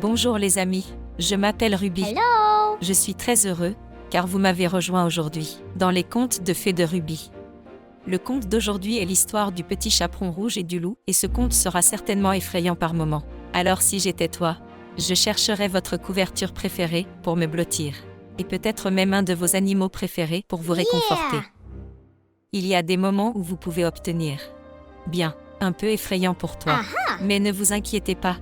Bonjour les amis, je m'appelle Ruby. Hello! Je suis très heureux, car vous m'avez rejoint aujourd'hui, dans les contes de fées de Ruby. Le conte d'aujourd'hui est l'histoire du petit chaperon rouge et du loup, et ce conte sera certainement effrayant par moments. Alors si j'étais toi, je chercherais votre couverture préférée pour me blottir. Et peut-être même un de vos animaux préférés pour vous réconforter. Il y a des moments où vous pouvez obtenir. Bien, un peu effrayant pour toi. Mais ne vous inquiétez pas.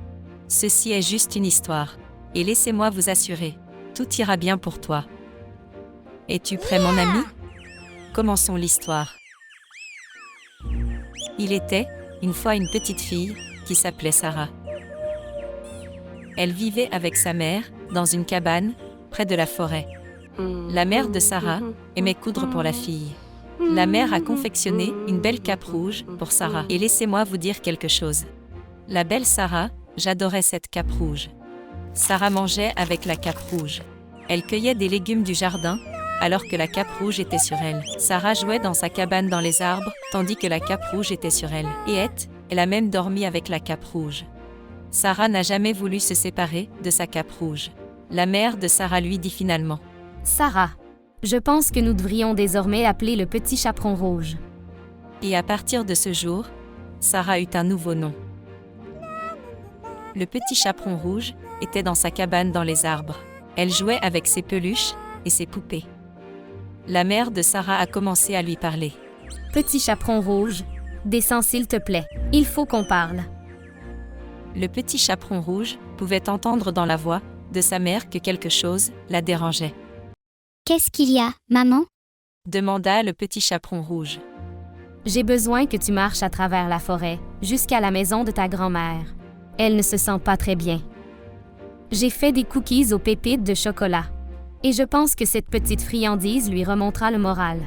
Ceci est juste une histoire. Et laissez-moi vous assurer, tout ira bien pour toi. Es-tu prêt mon ami? Commençons l'histoire. Il était, une fois une petite fille, qui s'appelait Sarah. Elle vivait avec sa mère, dans une cabane, près de la forêt. La mère de Sarah aimait coudre pour la fille. La mère a confectionné une belle cape rouge pour Sarah. Et laissez-moi vous dire quelque chose. La belle Sarah, j'adorais cette cape rouge. Sarah mangeait avec la cape rouge. Elle cueillait des légumes du jardin, alors que la cape rouge était sur elle. Sarah jouait dans sa cabane dans les arbres, tandis que la cape rouge était sur elle. Et elle a même dormi avec la cape rouge. Sarah n'a jamais voulu se séparer de sa cape rouge. La mère de Sarah lui dit finalement: Sarah, je pense que nous devrions désormais appeler le petit chaperon rouge. Et à partir de ce jour, Sarah eut un nouveau nom. Le petit chaperon rouge était dans sa cabane dans les arbres. Elle jouait avec ses peluches et ses poupées. La mère de Sarah a commencé à lui parler. Petit chaperon rouge, descends s'il te plaît, il faut qu'on parle. Le petit chaperon rouge pouvait entendre dans la voix de sa mère que quelque chose la dérangeait. Qu'est-ce qu'il y a, maman? Demanda le petit chaperon rouge. J'ai besoin que tu marches à travers la forêt, jusqu'à la maison de ta grand-mère. Elle ne se sent pas très bien. J'ai fait des cookies aux pépites de chocolat. Et je pense que cette petite friandise lui remontera le moral.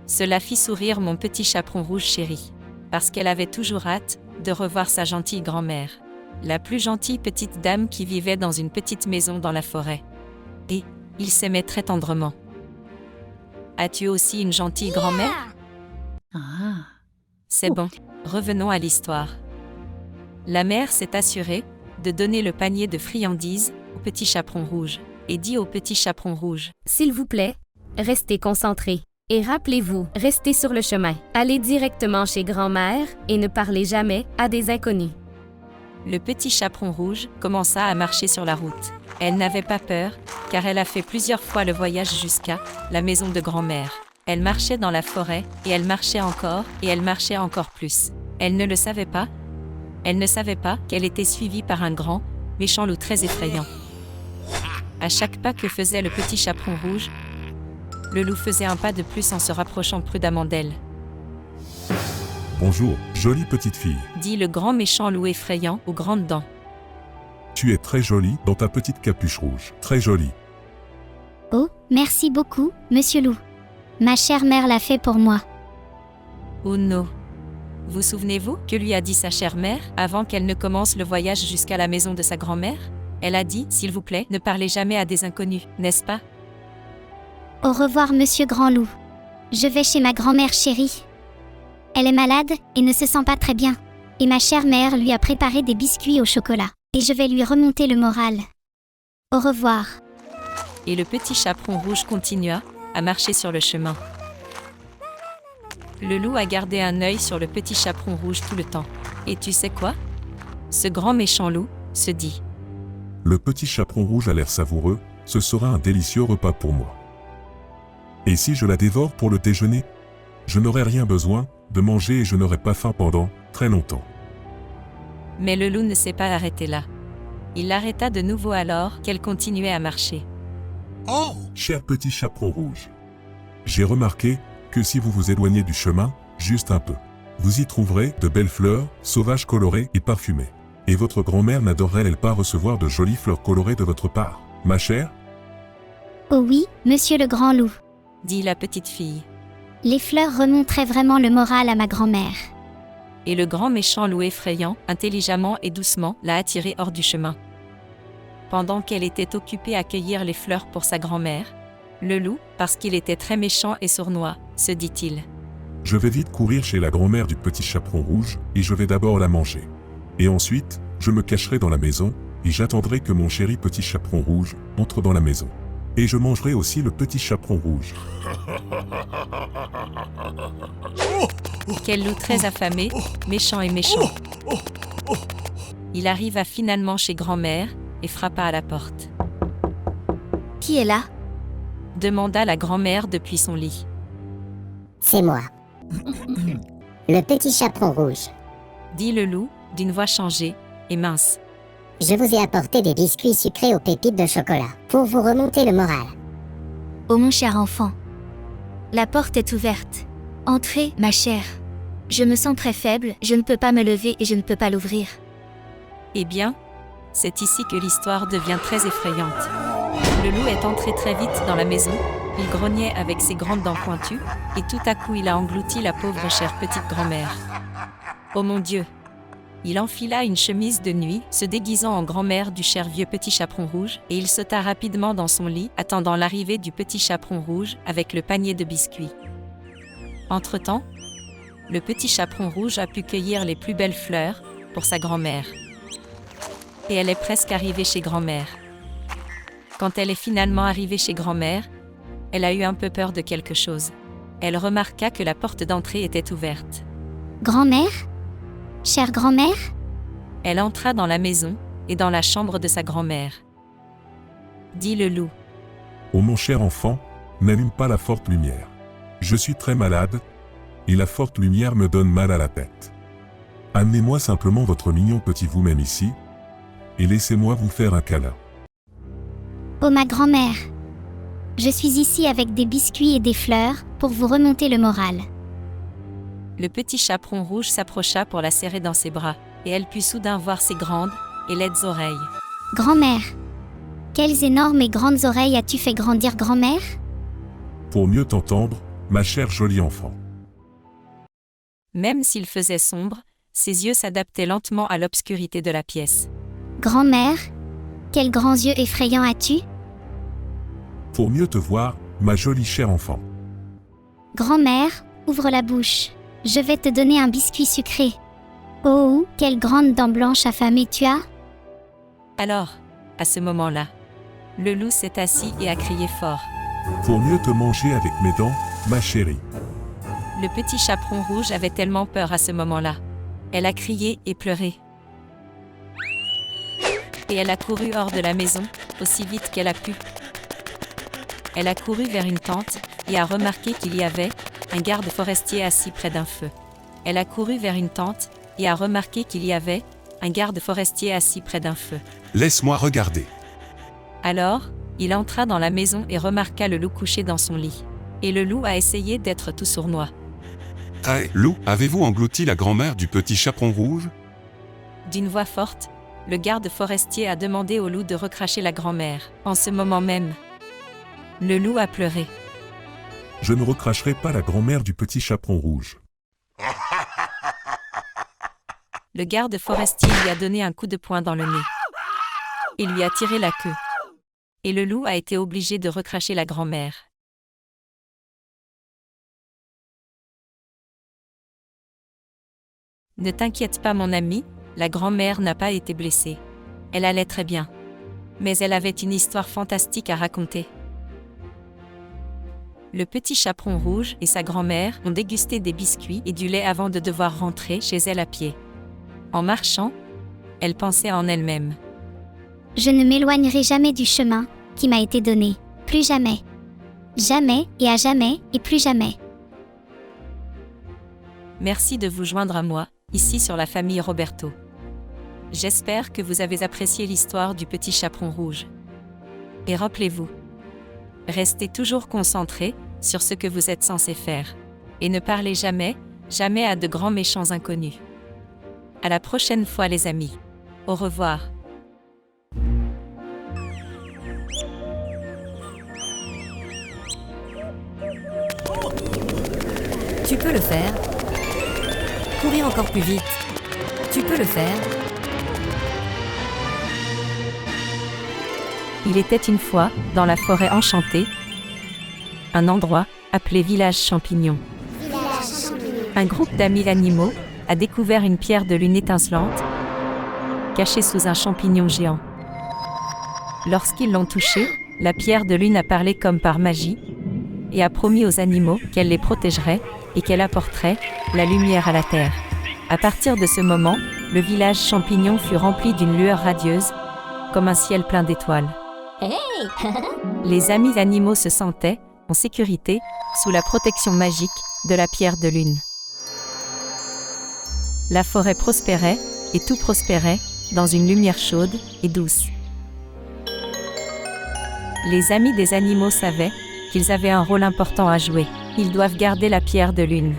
Cela fit sourire mon petit chaperon rouge chéri, parce qu'elle avait toujours hâte de revoir sa gentille grand-mère, la plus gentille petite dame qui vivait dans une petite maison dans la forêt. Et ils s'aimaient très tendrement. As-tu aussi une gentille grand-mère? C'est bon, revenons à l'histoire. La mère s'est assurée de donner le panier de friandises au petit chaperon rouge, et dit au petit chaperon rouge: S'il vous plaît, restez concentrés. Et rappelez-vous, restez sur le chemin. Allez directement chez grand-mère et ne parlez jamais à des inconnus. Le petit chaperon rouge commença à marcher sur la route. Elle n'avait pas peur, car elle a fait plusieurs fois le voyage jusqu'à la maison de grand-mère. Elle marchait dans la forêt, et elle marchait encore, et elle marchait encore plus. Elle ne le savait pas. Elle ne savait pas qu'elle était suivie par un grand, méchant loup très effrayant. À chaque pas que faisait le petit chaperon rouge, le loup faisait un pas de plus en se rapprochant prudemment d'elle. Bonjour, jolie petite fille. Dit le grand méchant loup effrayant aux grandes dents. Tu es très jolie dans ta petite capuche rouge. Très jolie. Oh, merci beaucoup, monsieur Loup. Ma chère mère l'a fait pour moi. Oh non. Vous souvenez-vous que lui a dit sa chère mère avant qu'elle ne commence le voyage jusqu'à la maison de sa grand-mère? Elle a dit, s'il vous plaît, ne parlez jamais à des inconnus, n'est-ce pas? Au revoir, monsieur Grand Loup. Je vais chez ma grand-mère chérie. Elle est malade et ne se sent pas très bien. Et ma chère mère lui a préparé des biscuits au chocolat. Et je vais lui remonter le moral. Au revoir. Et le petit chaperon rouge continua à marcher sur le chemin. Le loup a gardé un œil sur le petit chaperon rouge tout le temps. Et tu sais quoi? Ce grand méchant loup se dit: Le petit chaperon rouge a l'air savoureux, ce sera un délicieux repas pour moi. Et si je la dévore pour le déjeuner? Je n'aurai rien besoin de manger et je n'aurai pas faim pendant très longtemps. Mais le loup ne s'est pas arrêté là. Il l'arrêta de nouveau alors qu'elle continuait à marcher. Oh, cher petit chaperon rouge. J'ai remarqué que si vous vous éloignez du chemin, juste un peu, vous y trouverez de belles fleurs, sauvages colorées et parfumées. Et votre grand-mère n'adorerait-elle pas recevoir de jolies fleurs colorées de votre part, ma chère? Oh oui, monsieur le Grand Loup. Dit la petite fille. Les fleurs remonteraient vraiment le moral à ma grand-mère. Et le grand méchant loup effrayant, intelligemment et doucement, l'a attirée hors du chemin. Pendant qu'elle était occupée à cueillir les fleurs pour sa grand-mère, le loup, parce qu'il était très méchant et sournois, se dit-il: Je vais vite courir chez la grand-mère du petit chaperon rouge, et je vais d'abord la manger. Et ensuite, je me cacherai dans la maison, et j'attendrai que mon chéri petit chaperon rouge entre dans la maison. Et je mangerai aussi le petit chaperon rouge. Quel loup très affamé, méchant et méchant. Il arriva finalement chez grand-mère et frappa à la porte. Qui est là? Demanda la grand-mère depuis son lit. C'est moi. Le petit chaperon rouge. Dit le loup, d'une voix changée et mince. Je vous ai apporté des biscuits sucrés aux pépites de chocolat, pour vous remonter le moral. Oh mon cher enfant. La porte est ouverte. Entrez, ma chère. Je me sens très faible, je ne peux pas me lever et je ne peux pas l'ouvrir. Eh bien, c'est ici que l'histoire devient très effrayante. Le loup est entré très vite dans la maison, il grognait avec ses grandes dents pointues, et tout à coup il a englouti la pauvre chère petite grand-mère. Oh mon Dieu! Il enfila une chemise de nuit, se déguisant en grand-mère du cher vieux petit chaperon rouge, et il sauta rapidement dans son lit, attendant l'arrivée du petit chaperon rouge avec le panier de biscuits. Entre-temps, le petit chaperon rouge a pu cueillir les plus belles fleurs pour sa grand-mère. Et elle est presque arrivée chez grand-mère. Quand elle est finalement arrivée chez grand-mère, elle a eu un peu peur de quelque chose. Elle remarqua que la porte d'entrée était ouverte. Grand-mère? Chère grand-mère? Elle entra dans la maison et dans la chambre de sa grand-mère. Dit le loup. Oh mon cher enfant, n'allume pas la forte lumière. Je suis très malade, et la forte lumière me donne mal à la tête. Amenez-moi simplement votre mignon petit vous-même ici, et laissez-moi vous faire un câlin. Oh ma grand-mère. Je suis ici avec des biscuits et des fleurs pour vous remonter le moral. Le petit chaperon rouge s'approcha pour la serrer dans ses bras, et elle put soudain voir ses grandes et laides oreilles. Grand-mère. Quelles énormes et grandes oreilles as-tu fait grandir, grand-mère? Pour mieux t'entendre, ma chère jolie enfant. Même s'il faisait sombre, ses yeux s'adaptaient lentement à l'obscurité de la pièce. Grand-mère. Quels grands yeux effrayants as-tu? Pour mieux te voir, ma jolie chère enfant. Grand-mère, ouvre la bouche. Je vais te donner un biscuit sucré. Oh, quelles grandes dents blanches affamées tu as? Alors, à ce moment-là, le loup s'est assis et a crié fort. Pour mieux te manger avec mes dents, ma chérie. Le petit chaperon rouge avait tellement peur à ce moment-là. Elle a crié et pleuré. Et elle a couru hors de la maison, aussi vite qu'elle a pu. Elle a couru vers une tente et a remarqué qu'il y avait un garde forestier assis près d'un feu. Elle a couru vers une tente et a remarqué qu'il y avait un garde forestier assis près d'un feu. Laisse-moi regarder. Alors, il entra dans la maison et remarqua le loup couché dans son lit. Et le loup a essayé d'être tout sournois. Hey, loup, avez-vous englouti la grand-mère du petit chaperon rouge? D'une voix forte, le garde forestier a demandé au loup de recracher la grand-mère. En ce moment même, le loup a pleuré. Je ne recracherai pas la grand-mère du petit chaperon rouge. Le garde forestier lui a donné un coup de poing dans le nez. Il lui a tiré la queue. Et le loup a été obligé de recracher la grand-mère. Ne t'inquiète pas mon ami, la grand-mère n'a pas été blessée. Elle allait très bien. Mais elle avait une histoire fantastique à raconter. Le petit chaperon rouge et sa grand-mère ont dégusté des biscuits et du lait avant de devoir rentrer chez elle à pied. En marchant, elle pensait en elle-même. Je ne m'éloignerai jamais du chemin qui m'a été donné. Plus jamais. Jamais et à jamais et plus jamais. Merci de vous joindre à moi, ici sur la famille Roberto. J'espère que vous avez apprécié l'histoire du petit chaperon rouge. Et rappelez-vous, restez toujours concentrés sur ce que vous êtes censé faire. Et ne parlez jamais, jamais à de grands méchants inconnus. À la prochaine fois les amis. Au revoir. Tu peux le faire. Courir encore plus vite. Tu peux le faire. Il était une fois, dans la forêt enchantée, un endroit appelé Village Champignon. Un groupe d'amis animaux a découvert une pierre de lune étincelante, cachée sous un champignon géant. Lorsqu'ils l'ont touchée, la pierre de lune a parlé comme par magie et a promis aux animaux qu'elle les protégerait et qu'elle apporterait la lumière à la terre. À partir de ce moment, le village champignon fut rempli d'une lueur radieuse, comme un ciel plein d'étoiles. Les amis animaux se sentaient en sécurité sous la protection magique de la pierre de lune. La forêt prospérait et tout prospérait dans une lumière chaude et douce. Les amis des animaux savaient qu'ils avaient un rôle important à jouer. Ils doivent garder la pierre de lune.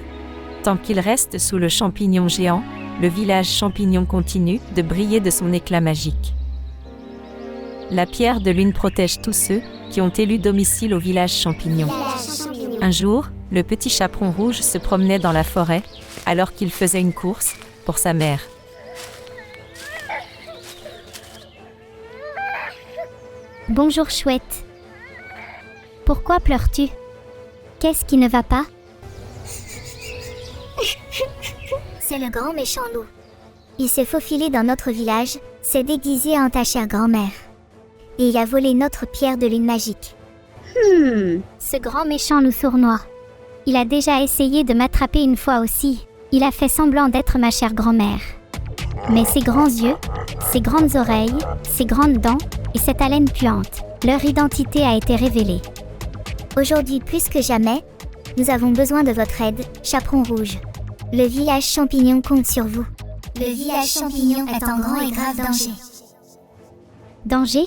Tant qu'ils restent sous le champignon géant, le village champignon continue de briller de son éclat magique. La pierre de lune protège tous ceux qui ont élu domicile au village champignon. Un jour, le petit chaperon rouge se promenait dans la forêt alors qu'il faisait une course pour sa mère. Bonjour chouette. Pourquoi pleures-tu? Qu'est-ce qui ne va pas? C'est le grand méchant loup. Il s'est faufilé dans notre village, s'est déguisé en ta chère grand-mère. Et il a volé notre pierre de lune magique. Ce grand méchant loup sournois. Il a déjà essayé de m'attraper une fois aussi. Il a fait semblant d'être ma chère grand-mère. Mais ses grands yeux, ses grandes oreilles, ses grandes dents et cette haleine puante, leur identité a été révélée. Aujourd'hui plus que jamais, nous avons besoin de votre aide, chaperon rouge. Le village champignon compte sur vous. Le village champignon est en grand et grave danger. Danger?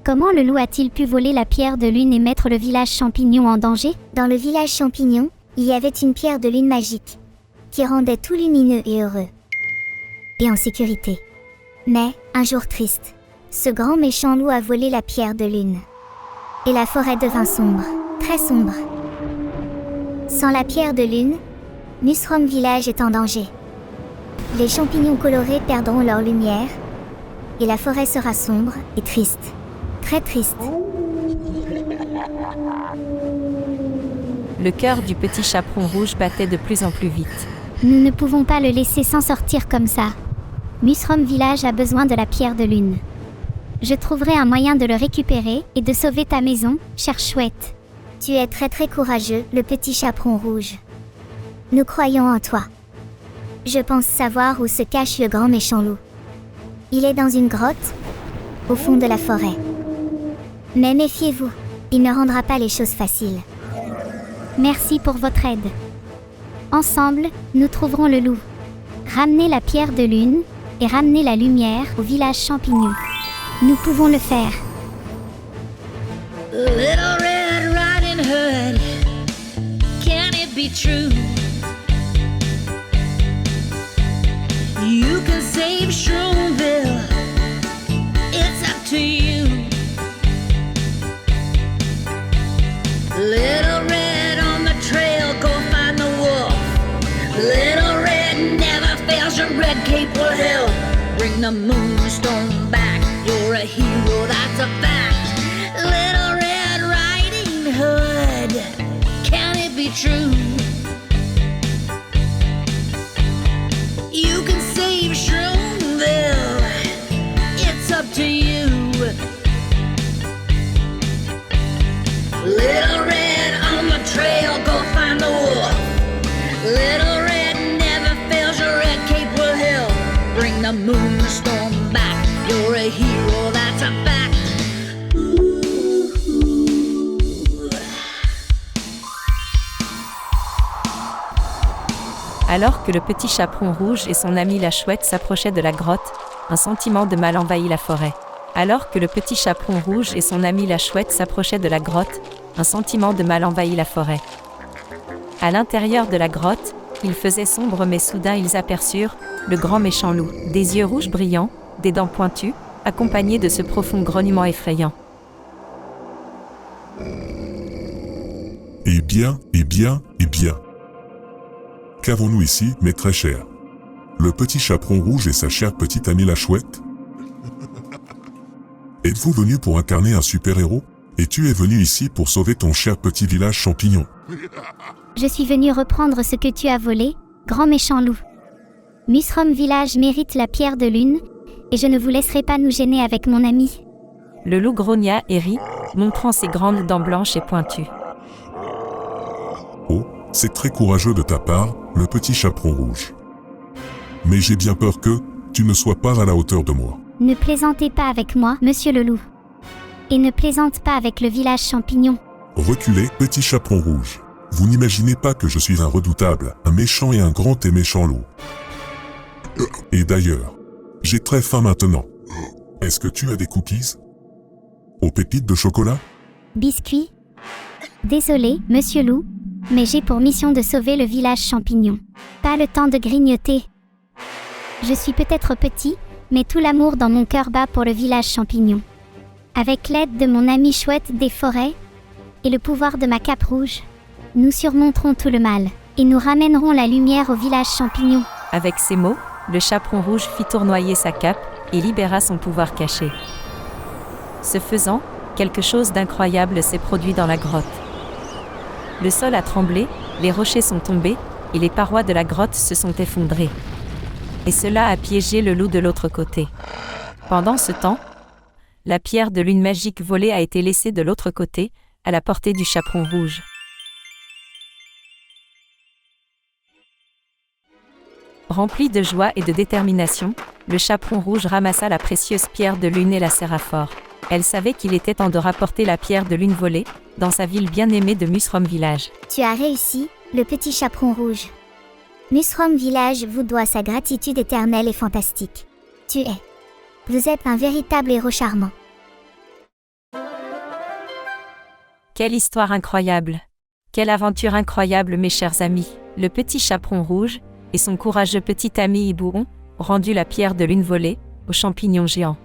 Comment le loup a-t-il pu voler la pierre de lune et mettre le village champignon en danger? Dans le village champignon, il y avait une pierre de lune magique, qui rendait tout lumineux et heureux. Et en sécurité. Mais, un jour triste, ce grand méchant loup a volé la pierre de lune. Et la forêt devint sombre, très sombre. Sans la pierre de lune, Musrom Village est en danger. Les champignons colorés perdront leur lumière, et la forêt sera sombre et triste. Très triste. Le cœur du petit chaperon rouge battait de plus en plus vite. Nous ne pouvons pas le laisser s'en sortir comme ça. Musrom Village a besoin de la pierre de lune. Je trouverai un moyen de le récupérer et de sauver ta maison, chère chouette. Tu es très très courageux, le petit chaperon rouge. Nous croyons en toi. Je pense savoir où se cache le grand méchant loup. Il est dans une grotte, au fond de la forêt. Mais méfiez-vous, il ne rendra pas les choses faciles. Merci pour votre aide. Ensemble, nous trouverons le loup. Ramenez la pierre de lune et ramenez la lumière au village champignon. Nous pouvons le faire. Little Red Riding Hood, can it be true? You can save Shroomville, it's up to you. Little Red on the trail, go find the wolf. Little Red never fails, your red cape will help. Bring the moonstone back, you're a hero, that's a fact. Little Red Riding Hood, can it be true? You can save Shroomville, it's up to you. Little Red on the trail, go find the wolf. Little Red never fails, your red cape will help. Bring the moonstone back, you're a hero, that's a fact. Alors que le petit chaperon rouge et son ami la chouette s'approchaient de la grotte, un sentiment de mal envahit la forêt. Alors que le petit chaperon rouge et son ami la chouette s'approchaient de la grotte, un sentiment de mal envahit la forêt. À l'intérieur de la grotte, il faisait sombre mais soudain ils aperçurent le grand méchant loup, des yeux rouges brillants, des dents pointues, accompagné de ce profond grognement effrayant. Eh bien. Qu'avons-nous ici, mes très chers? Le petit chaperon rouge et sa chère petite amie la chouette? Êtes-vous venu pour incarner un super-héros? Et tu es venu ici pour sauver ton cher petit village champignon? Je suis venu reprendre ce que tu as volé, grand méchant loup. Musrom Village mérite la pierre de lune, et je ne vous laisserai pas nous gêner avec mon ami. Le loup grogna et rit, montrant ses grandes dents blanches et pointues. Oh, c'est très courageux de ta part, le petit chaperon rouge. Mais j'ai bien peur que tu ne sois pas à la hauteur de moi. Ne plaisantez pas avec moi, monsieur le loup. Et ne plaisante pas avec le village champignon. Reculez, petit chaperon rouge. Vous n'imaginez pas que je suis un redoutable, un méchant et un grand et méchant loup. Et d'ailleurs, j'ai très faim maintenant. Est-ce que tu as des cookies? Aux pépites de chocolat? Biscuit? Désolé, monsieur loup, mais j'ai pour mission de sauver le village champignon. Pas le temps de grignoter. Je suis peut-être petit, mais tout l'amour dans mon cœur bat pour le village champignon. Avec l'aide de mon ami chouette des forêts et le pouvoir de ma cape rouge, nous surmonterons tout le mal et nous ramènerons la lumière au village champignon. Avec ces mots, le chaperon rouge fit tournoyer sa cape et libéra son pouvoir caché. Ce faisant, quelque chose d'incroyable s'est produit dans la grotte. Le sol a tremblé, les rochers sont tombés, et les parois de la grotte se sont effondrées. Et cela a piégé le loup de l'autre côté. Pendant ce temps, la pierre de lune magique volée a été laissée de l'autre côté, à la portée du chaperon rouge. Rempli de joie et de détermination, le chaperon rouge ramassa la précieuse pierre de lune et la serra fort. Elle savait qu'il était temps de rapporter la pierre de lune volée, dans sa ville bien-aimée de Musrom Village. Tu as réussi, le petit chaperon rouge. Musrom Village vous doit sa gratitude éternelle et fantastique. Vous êtes un véritable héros charmant. Quelle histoire incroyable! Quelle aventure incroyable, mes chers amis! Le petit chaperon rouge et son courageux petit ami Hibou ont rendu la pierre de lune volée aux champignons géants.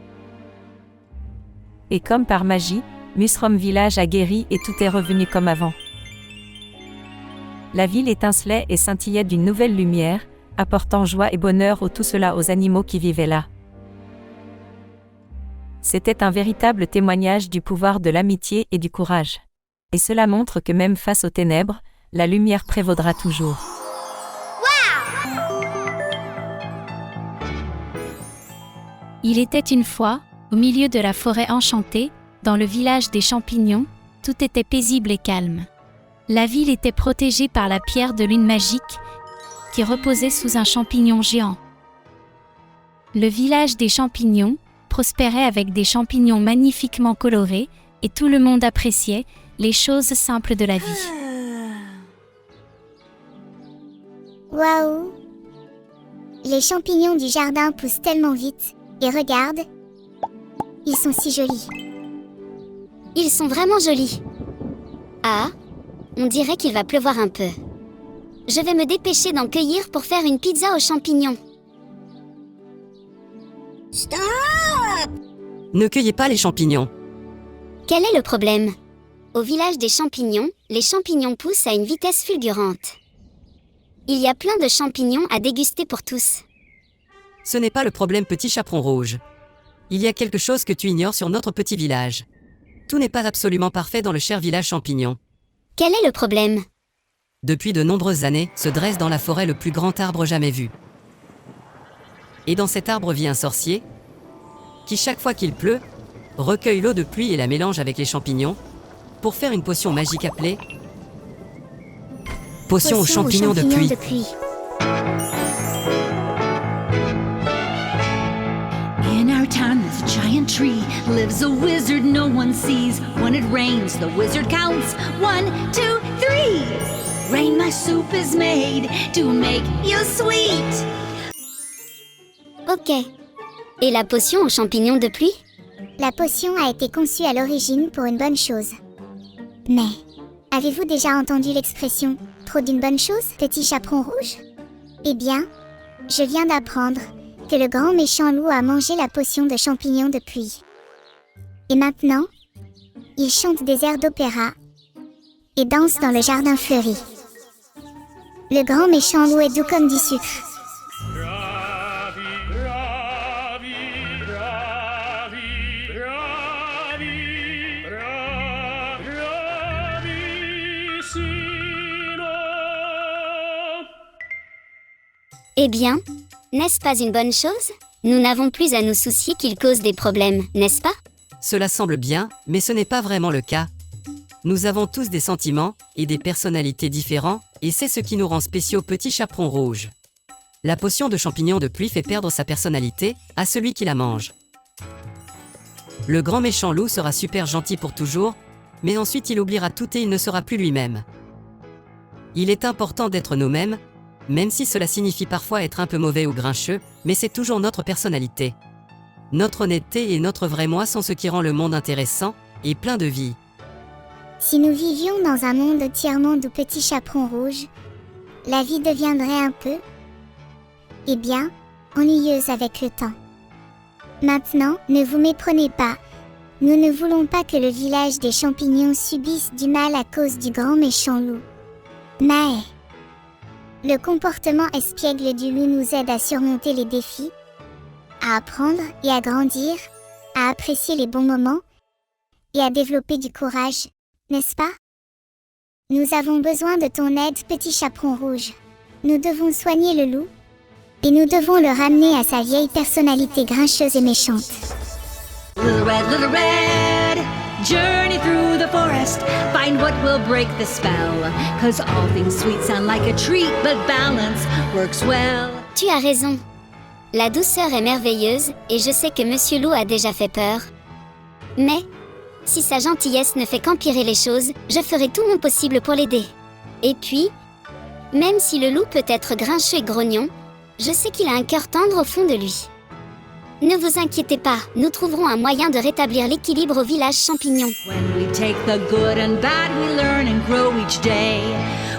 Et comme par magie, Musrom Village a guéri et tout est revenu comme avant. La ville étincelait et scintillait d'une nouvelle lumière, apportant joie et bonheur tout cela aux animaux qui vivaient là. C'était un véritable témoignage du pouvoir de l'amitié et du courage. Et cela montre que même face aux ténèbres, la lumière prévaudra toujours. Il était une fois, au milieu de la forêt enchantée, dans le village des champignons, tout était paisible et calme. La ville était protégée par la pierre de lune magique, qui reposait sous un champignon géant. Le village des champignons prospérait avec des champignons magnifiquement colorés, et tout le monde appréciait les choses simples de la vie. Waouh! Les champignons du jardin poussent tellement vite. Et regarde, ils sont si jolis. Ils sont vraiment jolis. Ah, on dirait qu'il va pleuvoir un peu. Je vais me dépêcher d'en cueillir pour faire une pizza aux champignons. Stop! Ne cueillez pas les champignons. Quel est le problème? Au village des champignons, les champignons poussent à une vitesse fulgurante. Il y a plein de champignons à déguster pour tous. Ce n'est pas le problème, petit chaperon rouge. Il y a quelque chose que tu ignores sur notre petit village. Tout n'est pas absolument parfait dans le cher village champignon. Quel est le problème? Depuis de nombreuses années, se dresse dans la forêt le plus grand arbre jamais vu. Et dans cet arbre vit un sorcier, qui chaque fois qu'il pleut, recueille l'eau de pluie et la mélange avec les champignons, pour faire une potion magique appelée potion aux champignons de pluie. In our town there's a giant tree, lives a wizard no one sees. When it rains, the wizard counts 1, 2, 3. Rain, my soup is made to make you sweet. Ok. Et la potion aux champignons de pluie? La potion a été conçue à l'origine pour une bonne chose. Mais, avez-vous déjà entendu l'expression « trop d'une bonne chose, petit chaperon rouge » Eh bien, je viens d'apprendre que le grand méchant loup a mangé la potion de champignons de pluie. Et maintenant, il chante des airs d'opéra et danse dans le jardin fleuri. Le grand méchant loup est doux comme du sucre. Eh bien, n'est-ce pas une bonne chose? Nous n'avons plus à nous soucier qu'il cause des problèmes, n'est-ce pas? Cela semble bien, mais ce n'est pas vraiment le cas. Nous avons tous des sentiments et des personnalités différents, et c'est ce qui nous rend spéciaux petits chaperons rouges. La potion de champignon de pluie fait perdre sa personnalité à celui qui la mange. Le grand méchant loup sera super gentil pour toujours, mais ensuite il oubliera tout et il ne sera plus lui-même. Il est important d'être nous-mêmes, même si cela signifie parfois être un peu mauvais ou grincheux, mais c'est toujours notre personnalité. Notre honnêteté et notre vrai moi sont ce qui rend le monde intéressant et plein de vie. Si nous vivions dans un monde entièrement de petits chaperons rouges, la vie deviendrait un peu, ennuyeuse avec le temps. Maintenant, ne vous méprenez pas. Nous ne voulons pas que le village des champignons subisse du mal à cause du grand méchant loup. Mais le comportement espiègle du loup nous aide à surmonter les défis, à apprendre et à grandir, à apprécier les bons moments et à développer du courage, n'est-ce pas? Nous avons besoin de ton aide, petit chaperon rouge. Nous devons soigner le loup et nous devons le ramener à sa vieille personnalité grincheuse et méchante. Little red, journey through the forest, find what will break the spell, 'cause all things sweet sound like a treat, but balance works well. Tu as raison. La douceur est merveilleuse et je sais que Monsieur Loup a déjà fait peur. Mais, si sa gentillesse ne fait qu'empirer les choses, je ferai tout mon possible pour l'aider. Et puis, même si le loup peut être grincheux et grognon, je sais qu'il a un cœur tendre au fond de lui. Ne vous inquiétez pas, nous trouverons un moyen de rétablir l'équilibre au village champignon. When we take the good and bad, we learn and grow each day.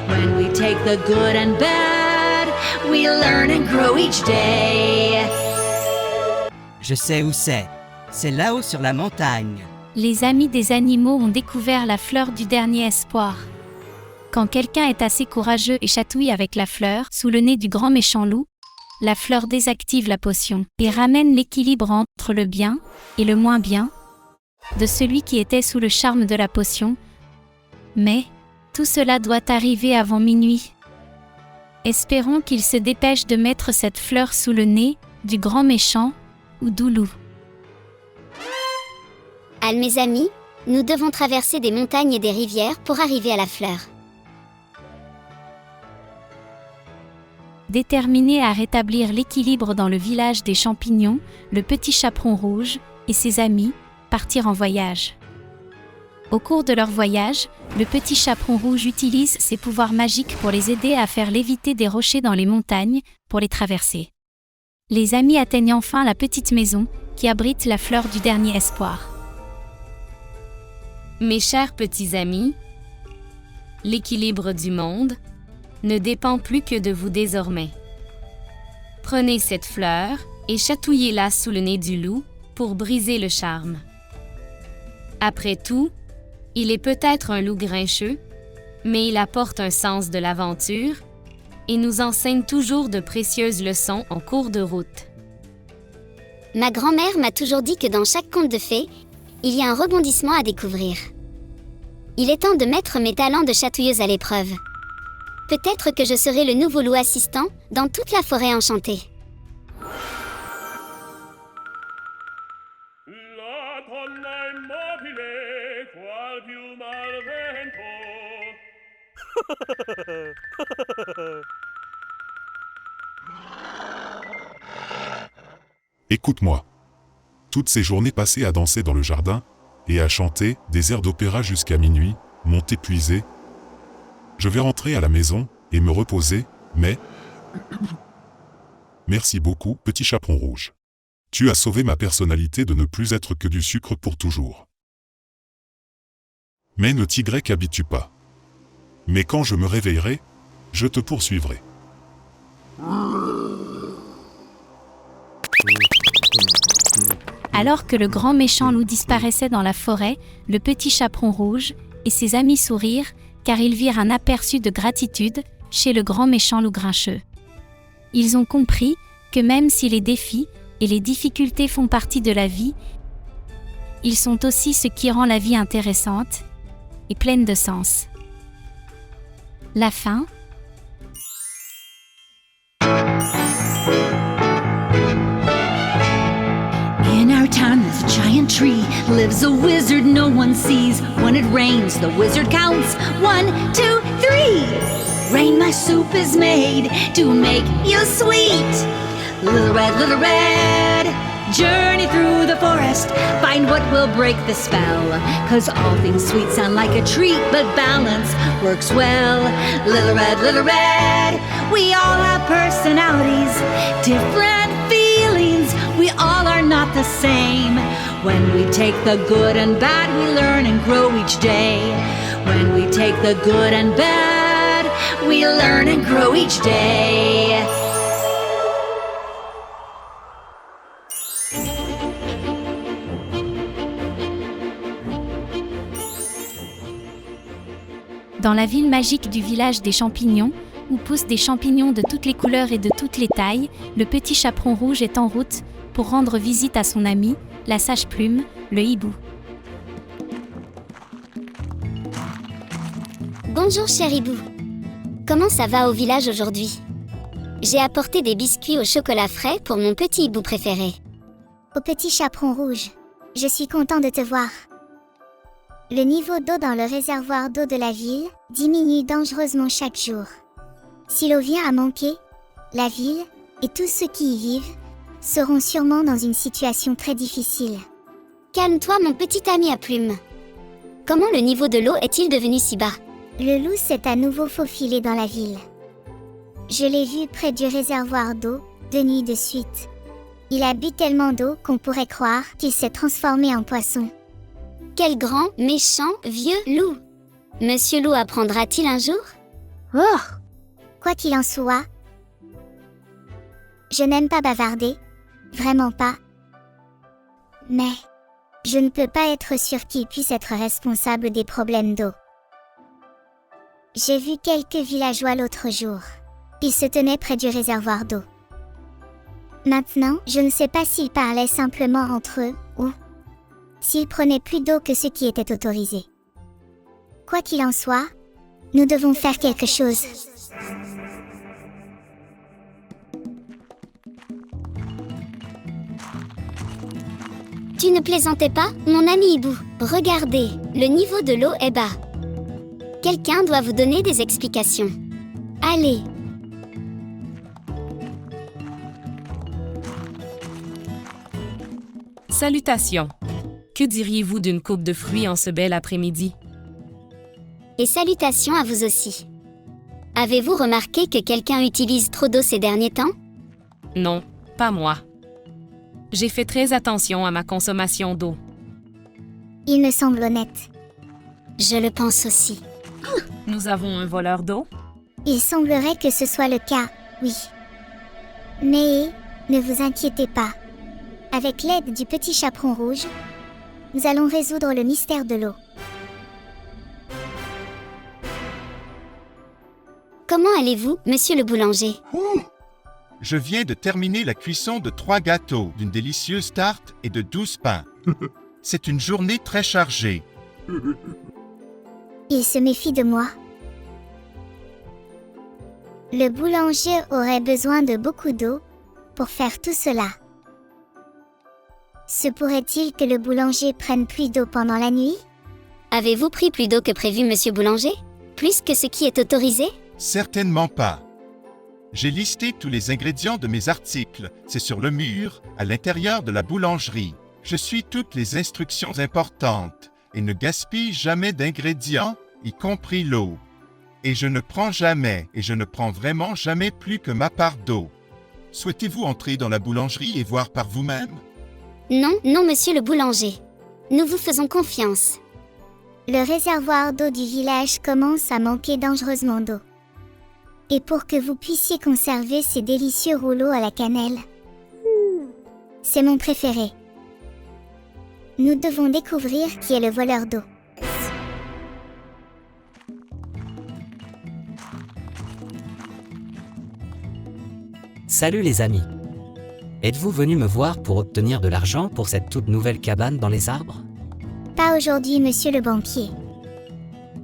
When we take the good and bad, we learn and grow each day. Je sais où c'est. C'est là-haut sur la montagne. Les amis des animaux ont découvert la fleur du dernier espoir. Quand quelqu'un est assez courageux et chatouille avec la fleur sous le nez du grand méchant loup, la fleur désactive la potion et ramène l'équilibre entre le bien et le moins bien de celui qui était sous le charme de la potion. Mais tout cela doit arriver avant minuit. Espérons qu'il se dépêche de mettre cette fleur sous le nez du grand méchant ou Doulou. Mes amis, nous devons traverser des montagnes et des rivières pour arriver à la fleur. Déterminé à rétablir l'équilibre dans le village des champignons, le petit chaperon rouge et ses amis partirent en voyage. Au cours de leur voyage, le petit chaperon rouge utilise ses pouvoirs magiques pour les aider à faire léviter des rochers dans les montagnes pour les traverser. Les amis atteignent enfin la petite maison qui abrite la fleur du dernier espoir. Mes chers petits amis, l'équilibre du monde ne dépend plus que de vous désormais. Prenez cette fleur et chatouillez-la sous le nez du loup pour briser le charme. Après tout, il est peut-être un loup grincheux, mais il apporte un sens de l'aventure et nous enseigne toujours de précieuses leçons en cours de route. Ma grand-mère m'a toujours dit que dans chaque conte de fées, il y a un rebondissement à découvrir. Il est temps de mettre mes talents de chatouilleuse à l'épreuve. Peut-être que je serai le nouveau loup assistant dans toute la forêt enchantée. Écoute-moi. Toutes ces journées passées à danser dans le jardin et à chanter des airs d'opéra jusqu'à minuit m'ont épuisé. Je vais rentrer à la maison et me reposer, mais... Merci beaucoup, petit chaperon rouge. Tu as sauvé ma personnalité de ne plus être que du sucre pour toujours. Mais ne t'y habitue pas. Mais quand je me réveillerai, je te poursuivrai. Alors que le grand méchant loup disparaissait dans la forêt, le petit chaperon rouge et ses amis sourirent car ils virent un aperçu de gratitude chez le grand méchant loup grincheux. Ils ont compris que même si les défis et les difficultés font partie de la vie, ils sont aussi ce qui rend la vie intéressante et pleine de sens. La fin. In our town there's a giant giant tree lives a wizard no one sees. When it rains, the wizard counts 1, 2, 3. Rain, my soup is made to make you sweet. Little red, journey through the forest. Find what will break the spell. 'Cause all things sweet sound like a treat, but balance works well. Little red, we all have personalities, different feelings. We all are not the same. When we take the good and bad, we learn and grow each day. When we take the good and bad, we learn and grow each day. Dans la ville magique du village des champignons, où poussent des champignons de toutes les couleurs et de toutes les tailles, le petit chaperon rouge est en route pour rendre visite à son ami, la sage plume, le hibou. Bonjour cher hibou. Comment ça va au village aujourd'hui? J'ai apporté des biscuits au chocolat frais pour mon petit hibou préféré. Au petit chaperon rouge, je suis content de te voir. Le niveau d'eau dans le réservoir d'eau de la ville diminue dangereusement chaque jour. Si l'eau vient à manquer, la ville et tous ceux qui y vivent seront sûrement dans une situation très difficile. Calme-toi mon petit ami à plumes. Comment le niveau de l'eau est-il devenu si bas? Le loup s'est à nouveau faufilé dans la ville. Je l'ai vu près du réservoir d'eau, 2 nuits de suite. Il a bu tellement d'eau qu'on pourrait croire qu'il s'est transformé en poisson. Quel grand, méchant, vieux loup! Monsieur Loup apprendra-t-il un jour? Oh! Quoi qu'il en soit, je n'aime pas bavarder, vraiment pas. Mais je ne peux pas être sûr qu'il puisse être responsable des problèmes d'eau. J'ai vu quelques villageois l'autre jour. Ils se tenaient près du réservoir d'eau. Maintenant, je ne sais pas s'ils parlaient simplement entre eux ou s'ils prenaient plus d'eau que ce qui était autorisé. Quoi qu'il en soit, nous devons faire quelque chose. Tu ne plaisantais pas, mon ami hibou? Regardez, le niveau de l'eau est bas. Quelqu'un doit vous donner des explications. Allez. Salutations. Que diriez-vous d'une coupe de fruits en ce bel après-midi? Et salutations à vous aussi. Avez-vous remarqué que quelqu'un utilise trop d'eau ces derniers temps? Non, pas moi. J'ai fait très attention à ma consommation d'eau. Il me semble honnête. Je le pense aussi. Nous avons un voleur d'eau? Il semblerait que ce soit le cas, oui. Mais ne vous inquiétez pas. Avec l'aide du petit chaperon rouge, nous allons résoudre le mystère de l'eau. Comment allez-vous, monsieur le boulanger? Je viens de terminer la cuisson de 3 gâteaux, d'une délicieuse tarte et de 12 pains. C'est une journée très chargée. Il se méfie de moi. Le boulanger aurait besoin de beaucoup d'eau pour faire tout cela. Se pourrait-il que le boulanger prenne plus d'eau pendant la nuit? Avez-vous pris plus d'eau que prévu, monsieur boulanger? Plus que ce qui est autorisé? Certainement pas. J'ai listé tous les ingrédients de mes articles. C'est sur le mur, à l'intérieur de la boulangerie. Je suis toutes les instructions importantes et ne gaspille jamais d'ingrédients, y compris l'eau. Et je ne prends vraiment jamais plus que ma part d'eau. Souhaitez-vous entrer dans la boulangerie et voir par vous-même? Non, non, monsieur le boulanger. Nous vous faisons confiance. Le réservoir d'eau du village commence à manquer dangereusement d'eau. Et pour que vous puissiez conserver ces délicieux rouleaux à la cannelle, c'est mon préféré. Nous devons découvrir qui est le voleur d'eau. Salut les amis. Êtes-vous venus me voir pour obtenir de l'argent pour cette toute nouvelle cabane dans les arbres? Pas aujourd'hui, monsieur le banquier.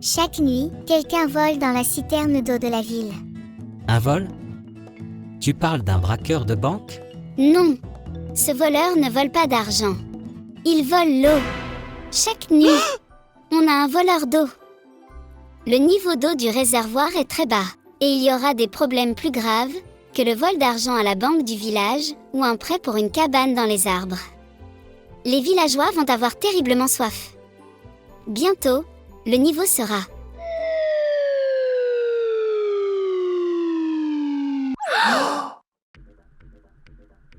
Chaque nuit, quelqu'un vole dans la citerne d'eau de la ville. Un vol? Tu parles d'un braqueur de banque? Non, ce voleur ne vole pas d'argent. Ils volent l'eau. Chaque nuit, on a un voleur d'eau. Le niveau d'eau du réservoir est très bas, et il y aura des problèmes plus graves que le vol d'argent à la banque du village ou un prêt pour une cabane dans les arbres. Les villageois vont avoir terriblement soif. Bientôt, le niveau sera...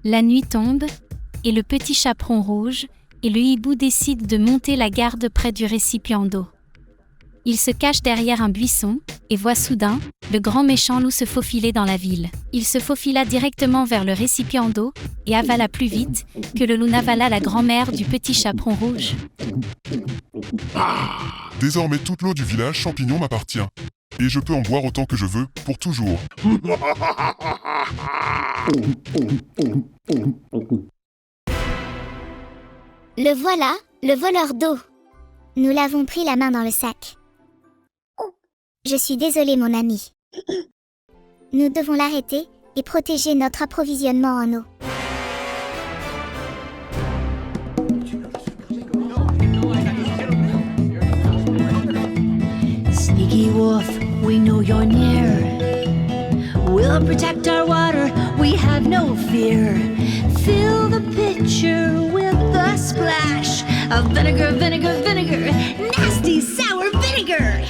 La nuit tombe, et le petit chaperon rouge et le hibou décident de monter la garde près du récipient d'eau. Ils se cachent derrière un buisson, et voient soudain le grand méchant loup se faufiler dans la ville. Il se faufila directement vers le récipient d'eau, et avala plus vite que le loup n'avala la grand-mère du petit chaperon rouge. Désormais toute l'eau du village champignon m'appartient. Et je peux en boire autant que je veux, pour toujours. Le voilà, le voleur d'eau. Nous l'avons pris la main dans le sac. Je suis désolée, mon ami. Nous devons l'arrêter et protéger notre approvisionnement en eau. Sneaky wolf, we know you're near. We'll protect our water, we have no fear. Fill the pitcher with a splash of vinegar, vinegar, vinegar, nasty sour vinegar.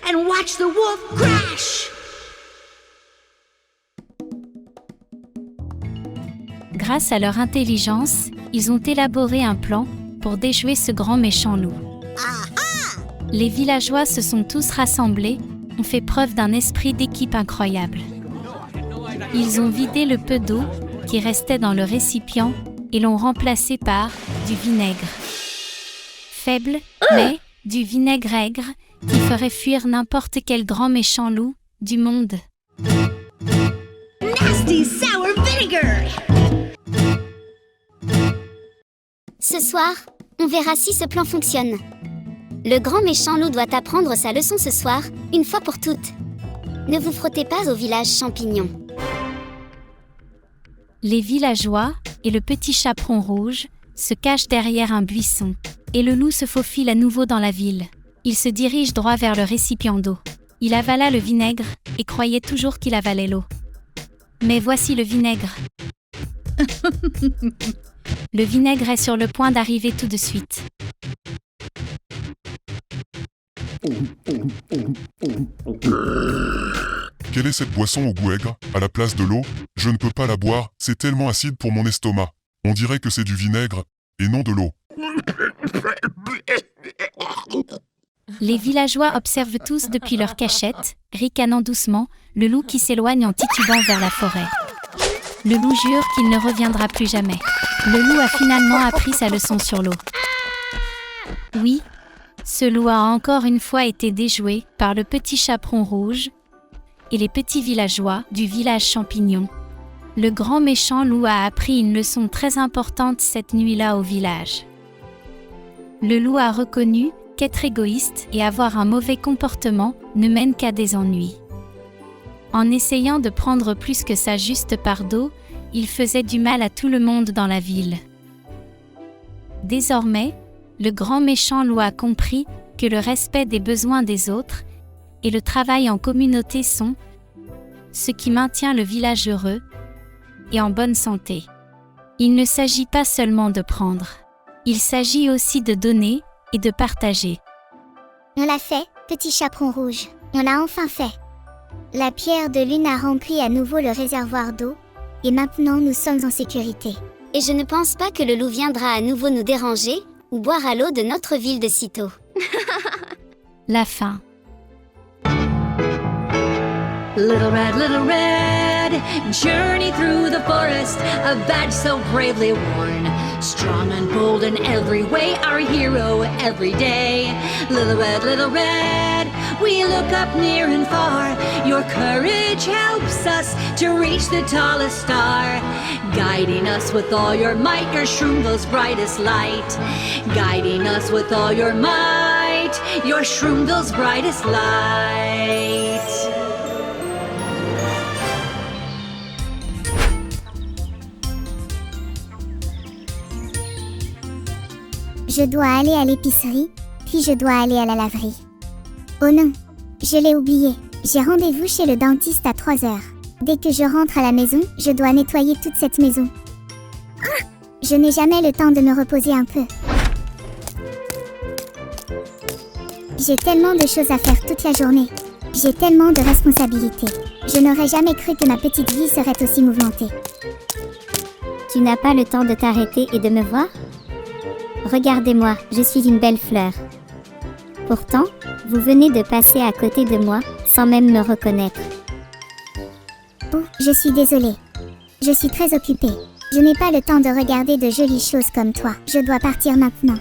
And watch the wolf crash. Grâce à leur intelligence, ils ont élaboré un plan pour déjouer ce grand méchant loup. Les villageois se sont tous rassemblés, ont fait preuve d'un esprit d'équipe incroyable. Ils ont vidé le peu d'eau qui restait dans le récipient et l'ont remplacé par du vinaigre. Faible, mais du vinaigre aigre qui ferait fuir n'importe quel grand méchant loup du monde. Nasty sour vinegar. Ce soir, on verra si ce plan fonctionne. Le grand méchant loup doit apprendre sa leçon ce soir, une fois pour toutes. Ne vous frottez pas au village champignon. Les villageois et le petit chaperon rouge se cachent derrière un buisson, et le loup se faufile à nouveau dans la ville. Il se dirige droit vers le récipient d'eau. Il avala le vinaigre et croyait toujours qu'il avalait l'eau. Mais voici le vinaigre. Le vinaigre est sur le point d'arriver tout de suite. Quelle est cette boisson au goût aigre, à la place de l'eau? Je ne peux pas la boire, c'est tellement acide pour mon estomac. On dirait que c'est du vinaigre, et non de l'eau. Les villageois observent tous depuis leur cachette, ricanant doucement, le loup qui s'éloigne en titubant vers la forêt. Le loup jure qu'il ne reviendra plus jamais. Le loup a finalement appris sa leçon sur l'eau. Oui, ce loup a encore une fois été déjoué par le petit chaperon rouge et les petits villageois du village champignon. Le grand méchant loup a appris une leçon très importante cette nuit-là au village. Le loup a reconnu qu'être égoïste et avoir un mauvais comportement ne mène qu'à des ennuis. En essayant de prendre plus que sa juste part d'eau, il faisait du mal à tout le monde dans la ville. Désormais, le grand méchant loup a compris que le respect des besoins des autres et le travail en communauté sont ce qui maintient le village heureux et en bonne santé. Il ne s'agit pas seulement de prendre. Il s'agit aussi de donner et de partager. On l'a fait, petit chaperon rouge. On l'a enfin fait. La pierre de lune a rempli à nouveau le réservoir d'eau, et maintenant nous sommes en sécurité. Et je ne pense pas que le loup viendra à nouveau nous déranger ou boire à l'eau de notre ville de sitôt. La fin. Little red, journey through the forest, a badge so bravely worn. Strong and bold in every way, our hero every day. Little red, we look up near and far. Your courage helps us to reach the tallest star. Guiding us with all your might, your Shroomville's brightest light. Guiding us with all your might, your Shroomville's brightest light. Je dois aller à l'épicerie, puis je dois aller à la laverie. Oh non, je l'ai oublié. J'ai rendez-vous chez le dentiste à 3 heures. Dès que je rentre à la maison, je dois nettoyer toute cette maison. Ah! Je n'ai jamais le temps de me reposer un peu. J'ai tellement de choses à faire toute la journée. J'ai tellement de responsabilités. Je n'aurais jamais cru que ma petite vie serait aussi mouvementée. Tu n'as pas le temps de t'arrêter et de me voir? Regardez-moi, je suis une belle fleur. Pourtant, vous venez de passer à côté de moi, sans même me reconnaître. Oh, je suis désolée. Je suis très occupée. Je n'ai pas le temps de regarder de jolies choses comme toi. Je dois partir maintenant.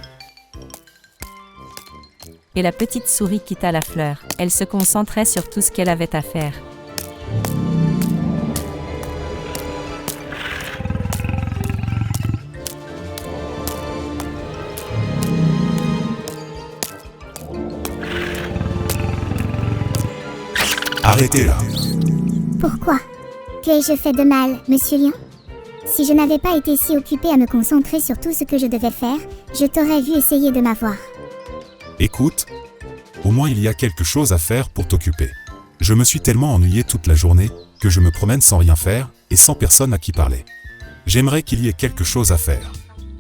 Et la petite souris quitta la fleur. Elle se concentrait sur tout ce qu'elle avait à faire. Arrêtez-la. Pourquoi? Qu'ai-je fait de mal, Monsieur Lion? Si je n'avais pas été si occupée à me concentrer sur tout ce que je devais faire, je t'aurais vu essayer de m'avoir. Écoute, au moins il y a quelque chose à faire pour t'occuper. Je me suis tellement ennuyé toute la journée que je me promène sans rien faire et sans personne à qui parler. J'aimerais qu'il y ait quelque chose à faire.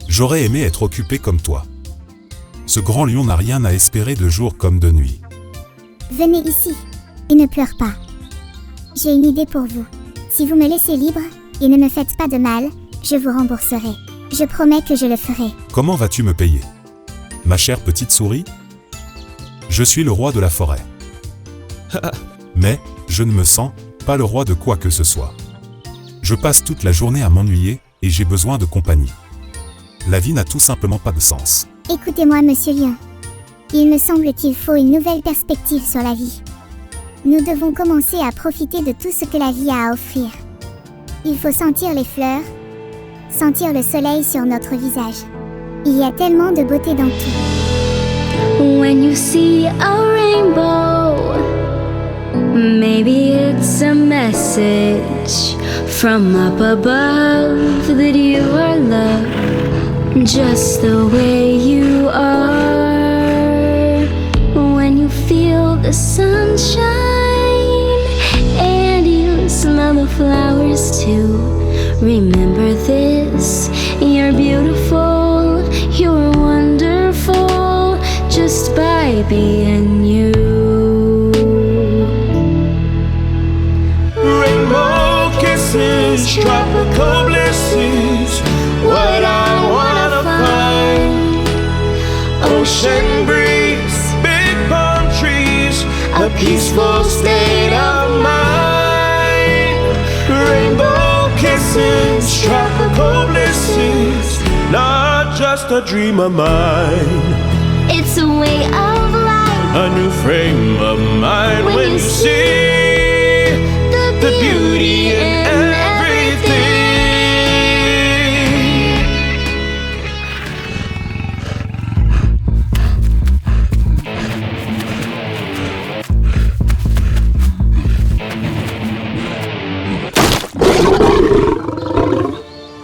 J'aurais aimé être occupé comme toi. Ce grand lion n'a rien à espérer de jour comme de nuit. Venez ici et ne pleure pas. J'ai une idée pour vous. Si vous me laissez libre et ne me faites pas de mal, je vous rembourserai. Je promets que je le ferai. Comment vas-tu me payer? Ma chère petite souris? Je suis le roi de la forêt. Mais, je ne me sens pas le roi de quoi que ce soit. Je passe toute la journée à m'ennuyer et j'ai besoin de compagnie. La vie n'a tout simplement pas de sens. Écoutez-moi, Monsieur Lion. Il me semble qu'il faut une nouvelle perspective sur la vie. Nous devons commencer à profiter de tout ce que la vie a à offrir. Il faut sentir les fleurs, sentir le soleil sur notre visage. Il y a tellement de beauté dans tout. When you see a rainbow, maybe it's a message from up above that you are loved just the way you are. When you feel the sunshine and you smell the flowers too, remember this: you're beautiful, you're wonderful just by being you. Rainbow kisses, tropical blisses, what I wanna find. Ocean breeze, big palm trees, a peaceful state of mind. Rainbow kisses, tropical blisses, not just a dream of mine. It's a way of life, a new frame of mind when you see the beauty in everything.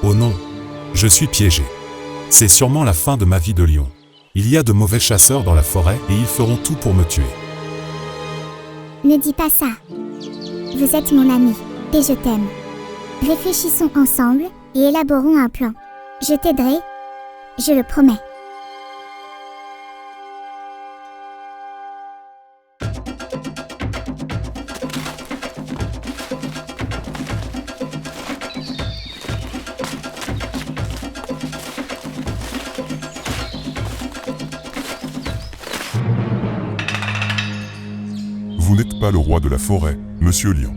Oh non, je suis piégé. C'est sûrement la fin de ma vie de lion. Il y a de mauvais chasseurs dans la forêt et ils feront tout pour me tuer. Ne dis pas ça. Vous êtes mon ami et je t'aime. Réfléchissons ensemble et élaborons un plan. Je t'aiderai, je le promets. Vous n'êtes pas le roi de la forêt, Monsieur Lion.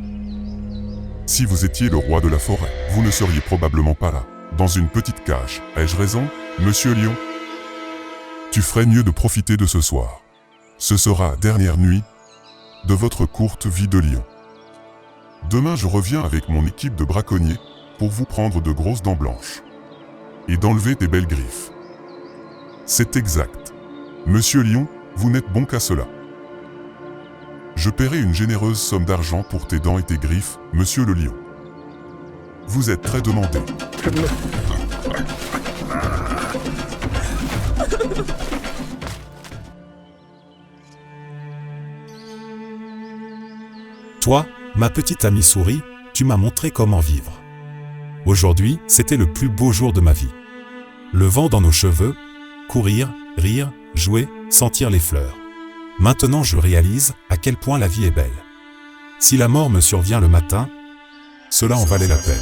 Si vous étiez le roi de la forêt, vous ne seriez probablement pas là, dans une petite cage. Ai-je raison, Monsieur Lion? Tu ferais mieux de profiter de ce soir. Ce sera la dernière nuit de votre courte vie de lion. Demain, je reviens avec mon équipe de braconniers pour vous prendre de grosses dents blanches et d'enlever tes belles griffes. C'est exact. Monsieur Lion, vous n'êtes bon qu'à cela. Je paierai une généreuse somme d'argent pour tes dents et tes griffes, Monsieur le Lion. Vous êtes très demandé. Toi, ma petite amie souris, tu m'as montré comment vivre. Aujourd'hui, c'était le plus beau jour de ma vie. Le vent dans nos cheveux, courir, rire, jouer, sentir les fleurs. Maintenant je réalise à quel point la vie est belle. Si la mort me survient le matin, cela en valait la peine.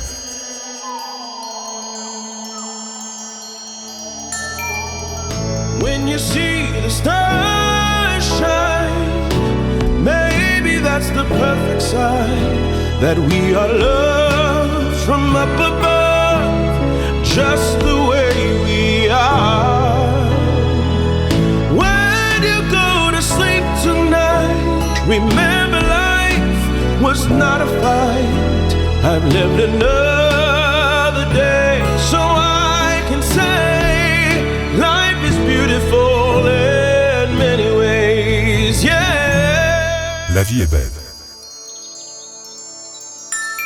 When you see the stars shine, maybe that's the perfect sign that we are loved from up above, just the way we are. When you go to sleep tonight, remember life was not a fight. I've lived another day, so I can say life is beautiful in many ways, yeah. La vie est belle.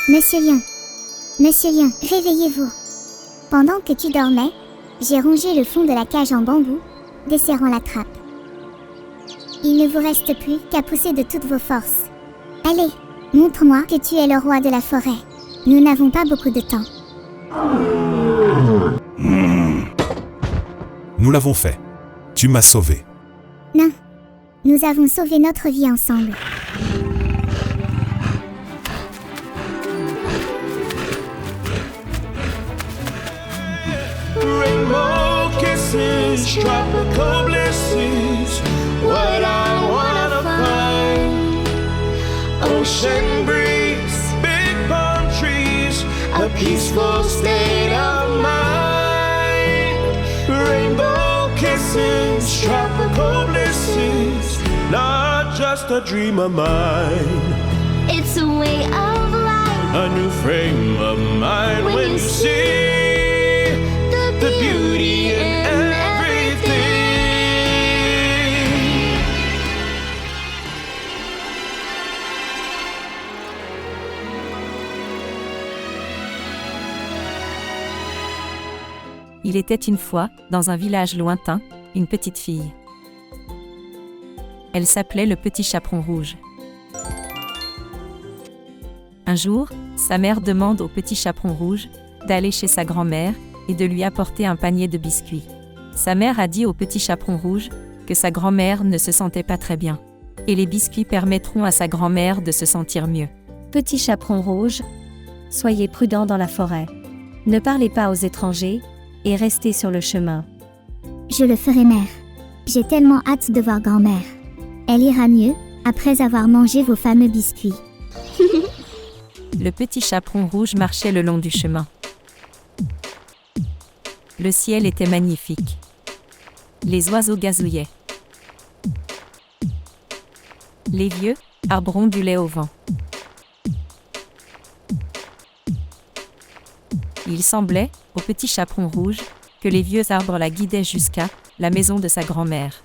Monsieur Lion, réveillez-vous. Pendant que tu dormais, j'ai rongé le fond de la cage en bambou, desserrant la trappe. Il ne vous reste plus qu'à pousser de toutes vos forces. Allez, montre-moi que tu es le roi de la forêt. Nous n'avons pas beaucoup de temps. Nous l'avons fait. Tu m'as sauvé. Non, nous avons sauvé notre vie ensemble. Rainbow kisses, tropical blisses, what I wanna find. Ocean breeze, big palm trees, a peaceful state of mind. Rainbow kisses, tropical blisses, not just a dream of mine. It's a way of life, a new frame of mind when you see the beauty in everything. Il était une fois, dans un village lointain, une petite fille. Elle s'appelait le Petit Chaperon Rouge. Un jour, sa mère demande au Petit Chaperon Rouge d'aller chez sa grand-mère et de lui apporter un panier de biscuits. Sa mère a dit au Petit Chaperon Rouge que sa grand-mère ne se sentait pas très bien. Et les biscuits permettront à sa grand-mère de se sentir mieux. Petit Chaperon Rouge, soyez prudent dans la forêt. Ne parlez pas aux étrangers et restez sur le chemin. Je le ferai, mère. J'ai tellement hâte de voir grand-mère. Elle ira mieux après avoir mangé vos fameux biscuits. Le Petit Chaperon Rouge marchait le long du chemin. Le ciel était magnifique. Les oiseaux gazouillaient. Les vieux arbres ondulaient au vent. Il semblait, au Petit Chaperon Rouge, que les vieux arbres la guidaient jusqu'à la maison de sa grand-mère.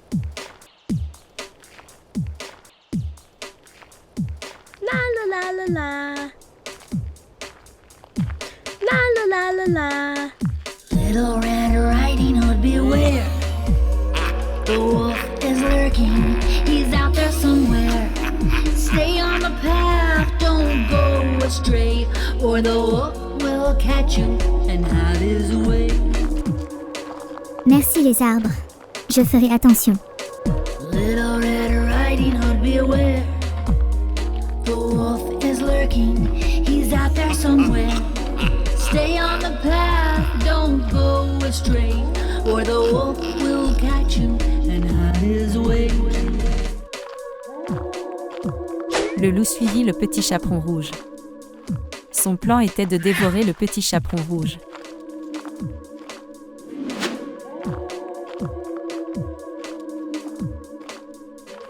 La la la la la. La la la la la. Little Red Riding Hood, beware. The wolf is lurking, he's out there somewhere. Stay on the path, don't go astray, or the wolf will catch you and have his way. Merci les arbres. Je ferai attention. Little Red Riding Hood, beware. The wolf is lurking, he's out there somewhere. Stay on the path, don't go astray, or the wolf will catch you and have his way. Le loup suivit le Petit Chaperon Rouge. Son plan était de dévorer le Petit Chaperon Rouge.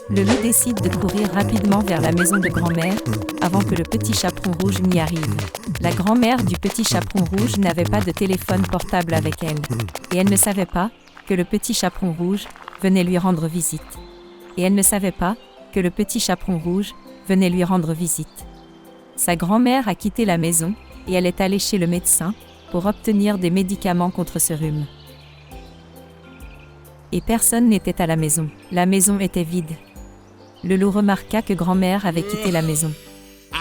Le loup décide de courir rapidement vers la maison de grand-mère, avant que le Petit Chaperon Rouge n'y arrive. La grand-mère du Petit Chaperon Rouge n'avait pas de téléphone portable avec elle, et elle ne savait pas que le Petit Chaperon Rouge venait lui rendre visite. Et elle ne savait pas que le Petit Chaperon Rouge venait lui rendre visite. Sa grand-mère a quitté la maison, et elle est allée chez le médecin pour obtenir des médicaments contre ce rhume. Et personne n'était à la maison. La maison était vide. Le loup remarqua que grand-mère avait quitté la maison.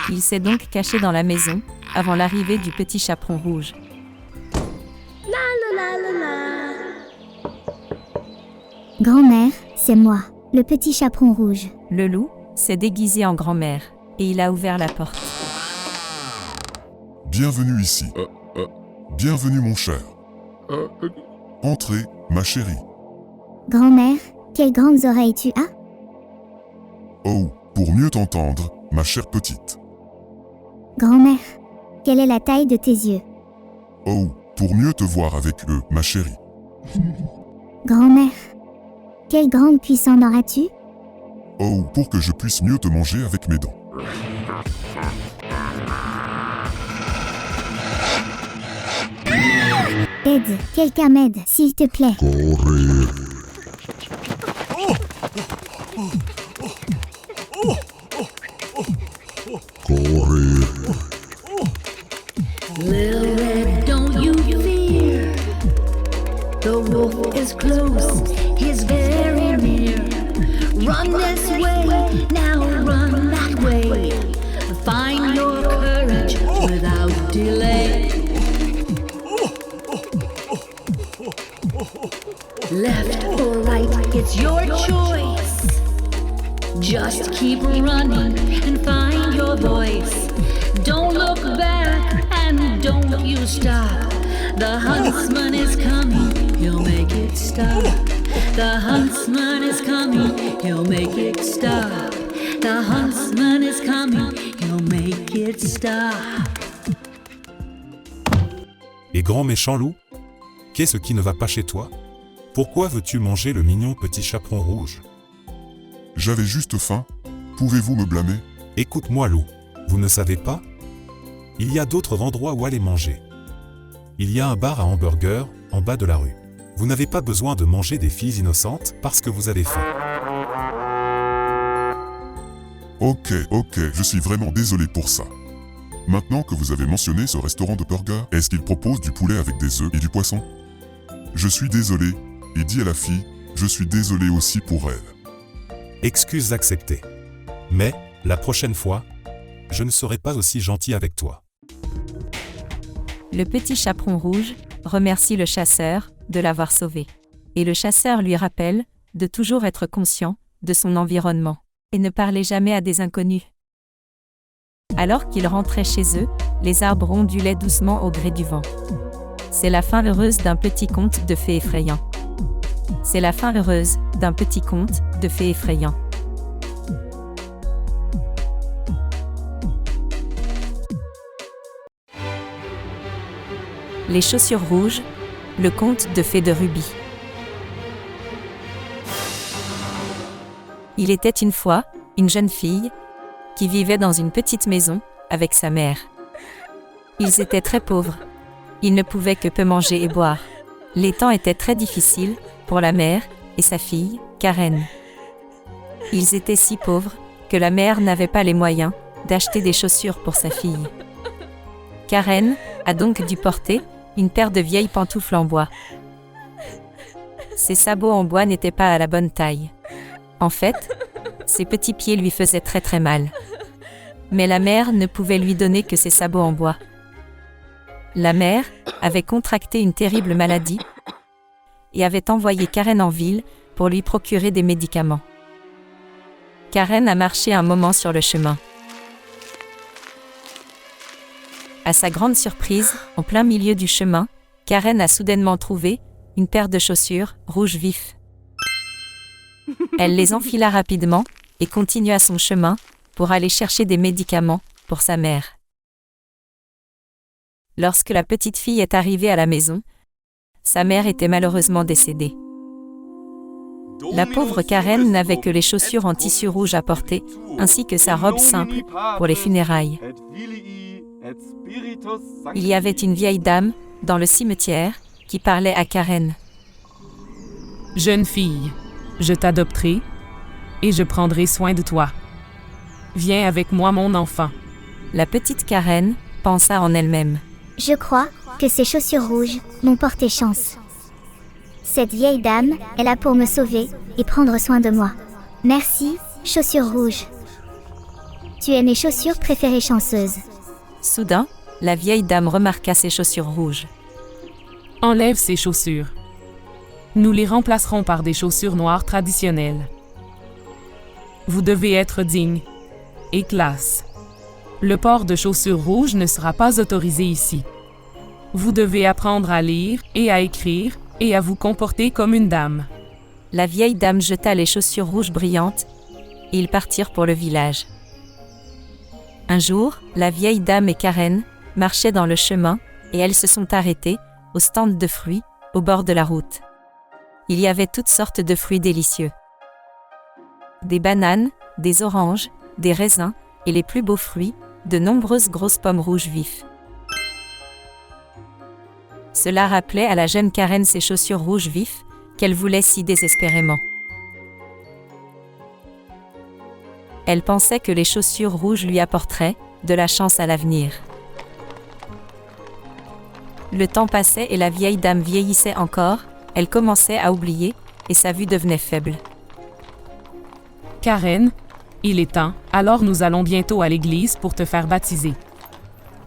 Il s'est donc caché dans la maison, avant l'arrivée du petit chaperon rouge. Grand-mère, c'est moi, le petit chaperon rouge. Le loup s'est déguisé en grand-mère, et il a ouvert la porte. Bienvenue ici. Bienvenue mon cher. Entrez, ma chérie. Grand-mère, quelles grandes oreilles tu as? Oh, pour mieux t'entendre, ma chère petite. Grand-mère, quelle est la taille de tes yeux? Oh, pour mieux te voir avec eux, ma chérie. Grand-mère, quelle grande cuisson auras-tu? Oh, pour que je puisse mieux te manger avec mes dents. Aide, quelqu'un m'aide, s'il te plaît. Courir. Courir. Little red, don't you fear. The wolf is close, he's very near. Run this way, now run that way. Find your courage without delay. Left or right, it's your choice. Just keep running and find your voice. Don't look back and don't you stop. The huntsman is coming, he'll make it stop. The huntsman is coming, he'll make it stop. The huntsman is coming, he'll make it stop. Et grand méchant loup, qu'est-ce qui ne va pas chez toi? Pourquoi veux-tu manger le mignon petit chaperon rouge? J'avais juste faim. Pouvez-vous me blâmer? Écoute-moi loup, vous ne savez pas? Il y a d'autres endroits où aller manger. Il y a un bar à hamburger en bas de la rue. Vous n'avez pas besoin de manger des filles innocentes parce que vous avez faim. Ok, je suis vraiment désolé pour ça. Maintenant que vous avez mentionné ce restaurant de burger, est-ce qu'il propose du poulet avec des œufs et du poisson? Je suis désolé, et dis à la fille, je suis désolé aussi pour elle. Excuses acceptées. Mais, la prochaine fois, je ne serai pas aussi gentil avec toi. Le petit chaperon rouge remercie le chasseur de l'avoir sauvé. Et le chasseur lui rappelle de toujours être conscient de son environnement et ne parler jamais à des inconnus. Alors qu'ils rentraient chez eux, les arbres ondulaient doucement au gré du vent. C'est la fin heureuse d'un petit conte de fées effrayant. C'est la fin heureuse d'un petit conte de fées effrayant. Les chaussures rouges, le conte de fées de Ruby. Il était une fois une jeune fille qui vivait dans une petite maison avec sa mère. Ils étaient très pauvres. Ils ne pouvaient que peu manger et boire. Les temps étaient très difficiles pour la mère et sa fille, Karen. Ils étaient si pauvres que la mère n'avait pas les moyens d'acheter des chaussures pour sa fille. Karen a donc dû porter une paire de vieilles pantoufles en bois. Ses sabots en bois n'étaient pas à la bonne taille. En fait, ses petits pieds lui faisaient très très mal. Mais la mère ne pouvait lui donner que ses sabots en bois. La mère avait contracté une terrible maladie et avait envoyé Karen en ville pour lui procurer des médicaments. Karen a marché un moment sur le chemin. À sa grande surprise, en plein milieu du chemin, Karen a soudainement trouvé une paire de chaussures rouges vifs. Elle les enfila rapidement et continua son chemin pour aller chercher des médicaments pour sa mère. Lorsque la petite fille est arrivée à la maison, sa mère était malheureusement décédée. La pauvre Karen n'avait que les chaussures en tissu rouge à porter, ainsi que sa robe simple pour les funérailles. Il y avait une vieille dame dans le cimetière qui parlait à Karen. « Jeune fille, je t'adopterai et je prendrai soin de toi. Viens avec moi, mon enfant. » La petite Karen pensa en elle-même. Je crois que ces chaussures rouges m'ont porté chance. Cette vieille dame est là pour me sauver et prendre soin de moi. Merci, chaussures rouges. Tu es mes chaussures préférées chanceuses. Soudain, la vieille dame remarqua ses chaussures rouges. Enlève ces chaussures. Nous les remplacerons par des chaussures noires traditionnelles. Vous devez être digne et classe. Le port de chaussures rouges ne sera pas autorisé ici. Vous devez apprendre à lire et à écrire et à vous comporter comme une dame. La vieille dame jeta les chaussures rouges brillantes et ils partirent pour le village. Un jour, la vieille dame et Karen marchaient dans le chemin et elles se sont arrêtées au stand de fruits au bord de la route. Il y avait toutes sortes de fruits délicieux. Des bananes, des oranges, des raisins et les plus beaux fruits, de nombreuses grosses pommes rouges vives. Cela rappelait à la jeune Karen ses chaussures rouges vives qu'elle voulait si désespérément. Elle pensait que les chaussures rouges lui apporteraient de la chance à l'avenir. Le temps passait et la vieille dame vieillissait encore, elle commençait à oublier et sa vue devenait faible. Karen, il est temps, alors nous allons bientôt à l'église pour te faire baptiser.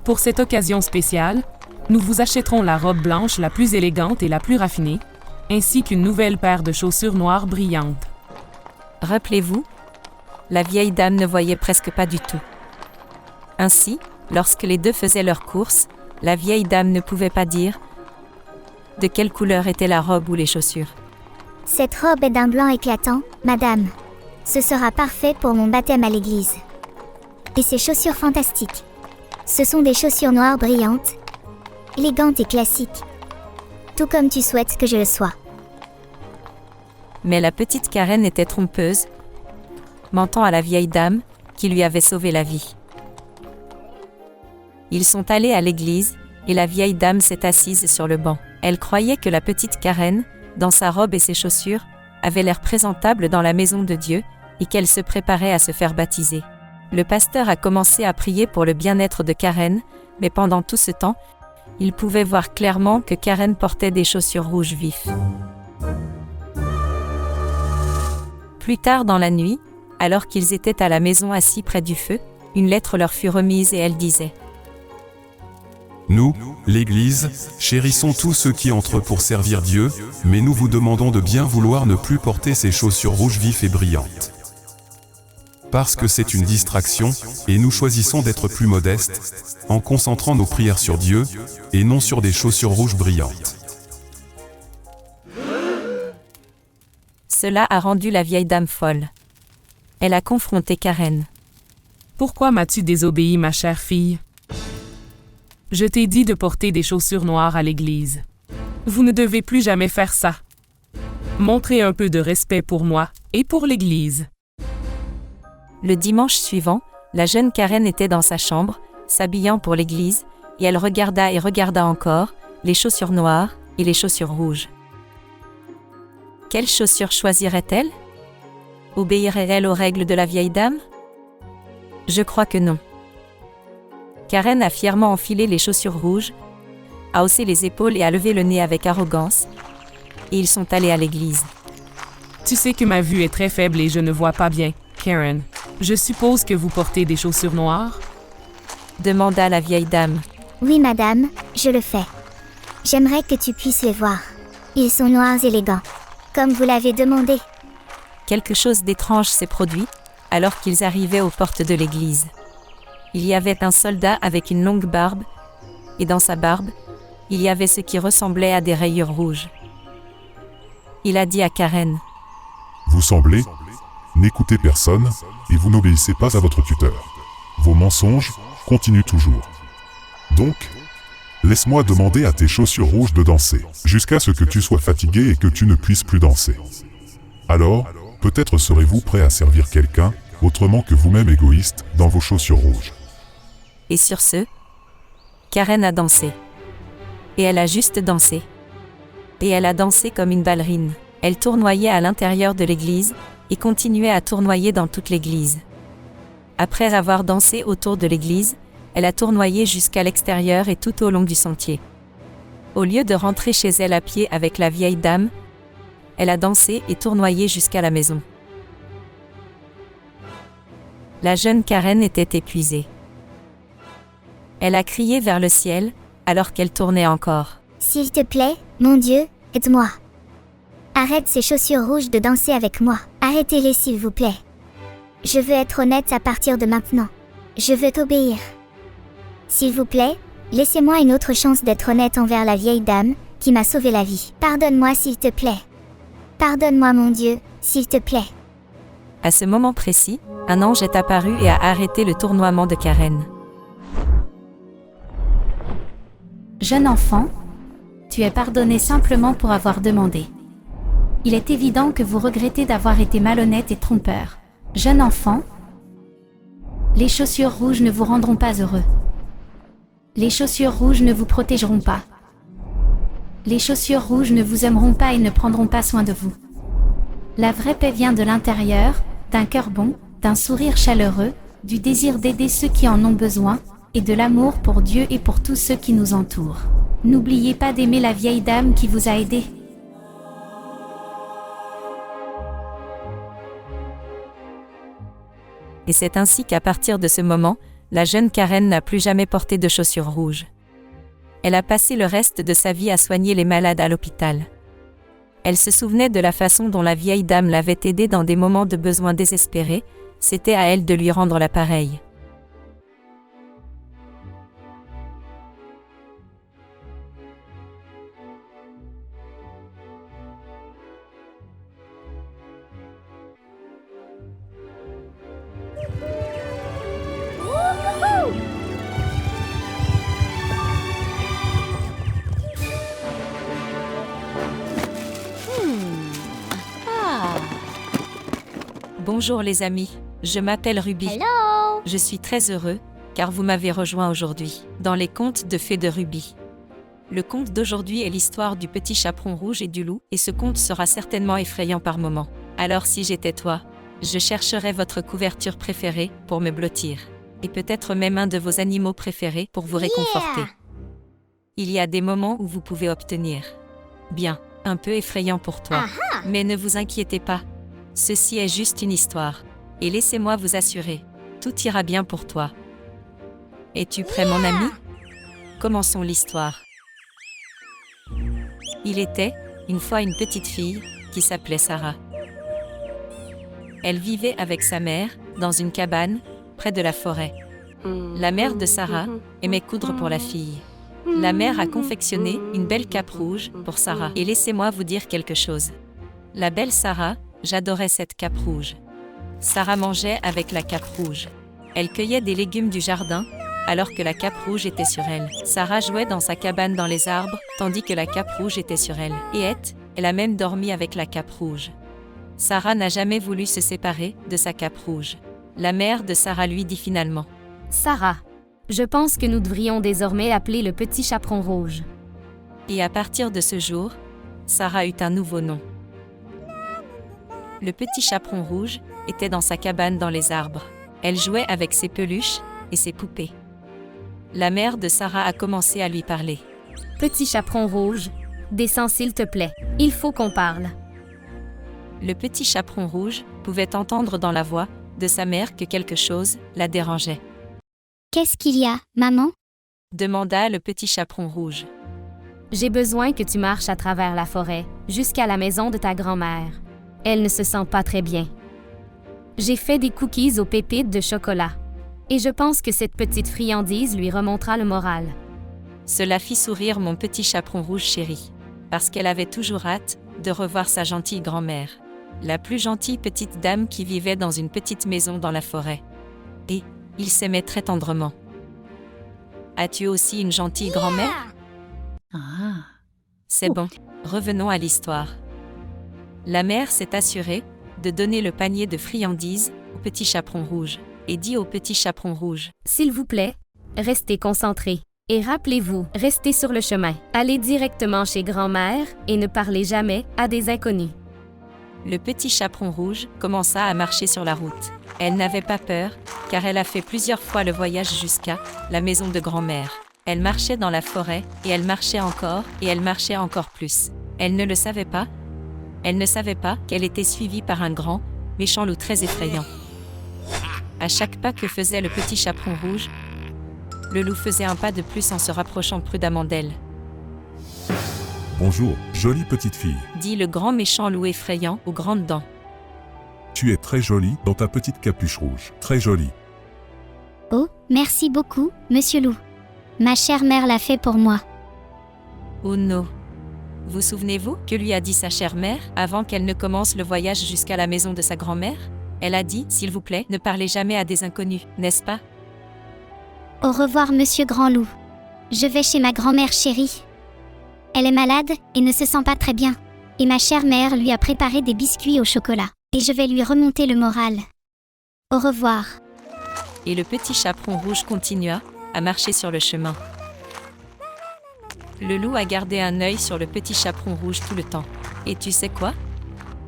Pour cette occasion spéciale, nous vous achèterons la robe blanche la plus élégante et la plus raffinée, ainsi qu'une nouvelle paire de chaussures noires brillantes. Rappelez-vous, la vieille dame ne voyait presque pas du tout. Ainsi, lorsque les deux faisaient leurs courses, la vieille dame ne pouvait pas dire de quelle couleur était la robe ou les chaussures. Cette robe est d'un blanc éclatant, madame. Ce sera parfait pour mon baptême à l'église. Et ces chaussures fantastiques. Ce sont des chaussures noires brillantes, élégantes et classiques. Tout comme tu souhaites que je le sois. Mais la petite Karen était trompeuse, mentant à la vieille dame qui lui avait sauvé la vie. Ils sont allés à l'église et la vieille dame s'est assise sur le banc. Elle croyait que la petite Karen, dans sa robe et ses chaussures, avait l'air présentable dans la maison de Dieu et qu'elle se préparait à se faire baptiser. Le pasteur a commencé à prier pour le bien-être de Karen, mais pendant tout ce temps, il pouvait voir clairement que Karen portait des chaussures rouges vives. Plus tard dans la nuit, alors qu'ils étaient à la maison assis près du feu, une lettre leur fut remise et elle disait : Nous, l'Église, chérissons tous ceux qui entrent pour servir Dieu, mais nous vous demandons de bien vouloir ne plus porter ces chaussures rouges vives et brillantes. Parce que c'est une distraction, et nous choisissons d'être plus modestes, en concentrant nos prières sur Dieu, et non sur des chaussures rouges brillantes. Cela a rendu la vieille dame folle. Elle a confronté Karen. Pourquoi m'as-tu désobéi, ma chère fille? Je t'ai dit de porter des chaussures noires à l'église. Vous ne devez plus jamais faire ça. Montrez un peu de respect pour moi et pour l'église. Le dimanche suivant, la jeune Karen était dans sa chambre, s'habillant pour l'église, et elle regarda et regarda encore les chaussures noires et les chaussures rouges. Quelles chaussures choisirait-elle? Obéirait-elle aux règles de la vieille dame? Je crois que non. Karen a fièrement enfilé les chaussures rouges, a haussé les épaules et a levé le nez avec arrogance, et ils sont allés à l'église. Tu sais que ma vue est très faible et je ne vois pas bien, Karen. Je suppose que vous portez des chaussures noires? Demanda la vieille dame. Oui, madame, je le fais. J'aimerais que tu puisses les voir. Ils sont noirs élégants, comme vous l'avez demandé. Quelque chose d'étrange s'est produit, alors qu'ils arrivaient aux portes de l'église. Il y avait un soldat avec une longue barbe, et dans sa barbe, il y avait ce qui ressemblait à des rayures rouges. Il a dit à Karen : Vous semblez n'écoutez personne, et vous n'obéissez pas à votre tuteur. Vos mensonges continuent toujours. Donc, laisse-moi demander à tes chaussures rouges de danser, jusqu'à ce que tu sois fatigué et que tu ne puisses plus danser. Alors, peut-être serez-vous prêt à servir quelqu'un, autrement que vous-même égoïste, dans vos chaussures rouges. Et sur ce, Karen a dansé. Et elle a juste dansé. Et elle a dansé comme une ballerine. Elle tournoyait à l'intérieur de l'église, et continuait à tournoyer dans toute l'église. Après avoir dansé autour de l'église, elle a tournoyé jusqu'à l'extérieur et tout au long du sentier. Au lieu de rentrer chez elle à pied avec la vieille dame, Elle a dansé et tournoyé jusqu'à la maison. La jeune Karen était épuisée. Elle a crié vers le ciel, alors qu'elle tournait encore. S'il te plaît, mon Dieu, aide-moi. Arrête ces chaussures rouges de danser avec moi. Arrêtez-les s'il vous plaît. Je veux être honnête à partir de maintenant. Je veux t'obéir. S'il vous plaît, laissez-moi une autre chance d'être honnête envers la vieille dame qui m'a sauvé la vie. Pardonne-moi s'il te plaît. Pardonne-moi mon Dieu, s'il te plaît. À ce moment précis, un ange est apparu et a arrêté le tournoiement de Karen. Jeune enfant, tu es pardonné simplement pour avoir demandé. Il est évident que vous regrettez d'avoir été malhonnête et trompeur. Jeune enfant, les chaussures rouges ne vous rendront pas heureux. Les chaussures rouges ne vous protégeront pas. Les chaussures rouges ne vous aimeront pas et ne prendront pas soin de vous. La vraie paix vient de l'intérieur, d'un cœur bon, d'un sourire chaleureux, du désir d'aider ceux qui en ont besoin, et de l'amour pour Dieu et pour tous ceux qui nous entourent. N'oubliez pas d'aimer la vieille dame qui vous a aidé. Et c'est ainsi qu'à partir de ce moment, la jeune Karen n'a plus jamais porté de chaussures rouges. Elle a passé le reste de sa vie à soigner les malades à l'hôpital. Elle se souvenait de la façon dont la vieille dame l'avait aidée dans des moments de besoin désespérés, c'était à elle de lui rendre la pareille. Bonjour les amis, je m'appelle Ruby. Hello! Je suis très heureux, car vous m'avez rejoint aujourd'hui, dans les contes de fées de Ruby. Le conte d'aujourd'hui est l'histoire du petit chaperon rouge et du loup, et ce conte sera certainement effrayant par moments. Alors si j'étais toi, je chercherais votre couverture préférée pour me blottir. Et peut-être même un de vos animaux préférés pour vous réconforter. Il y a des moments où vous pouvez obtenir. Bien, un peu effrayant pour toi. Mais ne vous inquiétez pas. Ceci est juste une histoire. Et laissez-moi vous assurer, tout ira bien pour toi. Es-tu prêt mon ami? Commençons l'histoire. Il était, une fois une petite fille, qui s'appelait Sarah. Elle vivait avec sa mère, dans une cabane, près de la forêt. La mère de Sarah aimait coudre pour la fille. La mère a confectionné une belle cape rouge pour Sarah. Et laissez-moi vous dire quelque chose. La belle Sarah, j'adorais cette cape rouge. Sarah mangeait avec la cape rouge. Elle cueillait des légumes du jardin, alors que la cape rouge était sur elle. Sarah jouait dans sa cabane dans les arbres, tandis que la cape rouge était sur elle. Et elle a même dormi avec la cape rouge. Sarah n'a jamais voulu se séparer de sa cape rouge. La mère de Sarah lui dit finalement: Sarah, je pense que nous devrions désormais appeler le petit chaperon rouge. Et à partir de ce jour, Sarah eut un nouveau nom. Le petit chaperon rouge était dans sa cabane dans les arbres. Elle jouait avec ses peluches et ses poupées. La mère de Sarah a commencé à lui parler. Petit chaperon rouge, descends s'il te plaît, il faut qu'on parle. Le petit chaperon rouge pouvait entendre dans la voix de sa mère que quelque chose la dérangeait. Qu'est-ce qu'il y a, maman? Demanda le petit chaperon rouge. J'ai besoin que tu marches à travers la forêt, jusqu'à la maison de ta grand-mère. Elle ne se sent pas très bien. J'ai fait des cookies aux pépites de chocolat. Et je pense que cette petite friandise lui remontera le moral. Cela fit sourire mon petit chaperon rouge chéri, parce qu'elle avait toujours hâte de revoir sa gentille grand-mère, la plus gentille petite dame qui vivait dans une petite maison dans la forêt. Et ils s'aimaient très tendrement. As-tu aussi une gentille grand-mère? C'est bon, revenons à l'histoire. La mère s'est assurée de donner le panier de friandises au petit chaperon rouge et dit au petit chaperon rouge: S'il vous plaît, restez concentrés. Et rappelez-vous, restez sur le chemin. Allez directement chez grand-mère et ne parlez jamais à des inconnus. Le petit chaperon rouge commença à marcher sur la route. Elle n'avait pas peur, car elle a fait plusieurs fois le voyage jusqu'à la maison de grand-mère. Elle marchait dans la forêt, et elle marchait encore plus. Elle ne le savait pas. Elle ne savait pas qu'elle était suivie par un grand, méchant loup très effrayant. À chaque pas que faisait le petit chaperon rouge, le loup faisait un pas de plus en se rapprochant prudemment d'elle. Bonjour, jolie petite fille. Dit le grand méchant loup effrayant aux grandes dents. Tu es très jolie dans ta petite capuche rouge. Très jolie. Oh, merci beaucoup, monsieur loup. Ma chère mère l'a fait pour moi. Oh non. Vous souvenez-vous que lui a dit sa chère mère avant qu'elle ne commence le voyage jusqu'à la maison de sa grand-mère? Elle a dit, s'il vous plaît, ne parlez jamais à des inconnus, n'est-ce pas? Au revoir, monsieur Grand Loup. Je vais chez ma grand-mère chérie. Elle est malade et ne se sent pas très bien. Et ma chère mère lui a préparé des biscuits au chocolat. Et je vais lui remonter le moral. Au revoir. Et le petit chaperon rouge continua à marcher sur le chemin. Le loup a gardé un œil sur le petit chaperon rouge tout le temps. Et tu sais quoi?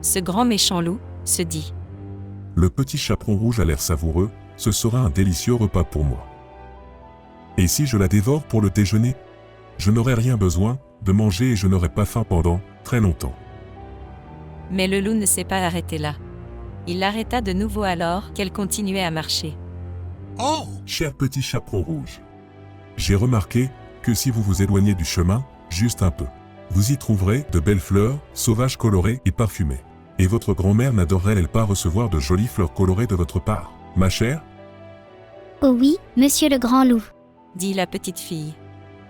Ce grand méchant loup se dit: Le petit chaperon rouge a l'air savoureux, ce sera un délicieux repas pour moi. Et si je la dévore pour le déjeuner? Je n'aurai rien besoin de manger et je n'aurai pas faim pendant très longtemps. Mais le loup ne s'est pas arrêté là. Il l'arrêta de nouveau alors qu'elle continuait à marcher. Oh! Cher petit chaperon rouge, j'ai remarqué que si vous vous éloignez du chemin, juste un peu, vous y trouverez de belles fleurs, sauvages colorées et parfumées. Et votre grand-mère n'adorerait-elle pas recevoir de jolies fleurs colorées de votre part, ma chère? Oh oui, monsieur le Grand Loup. Dit la petite fille.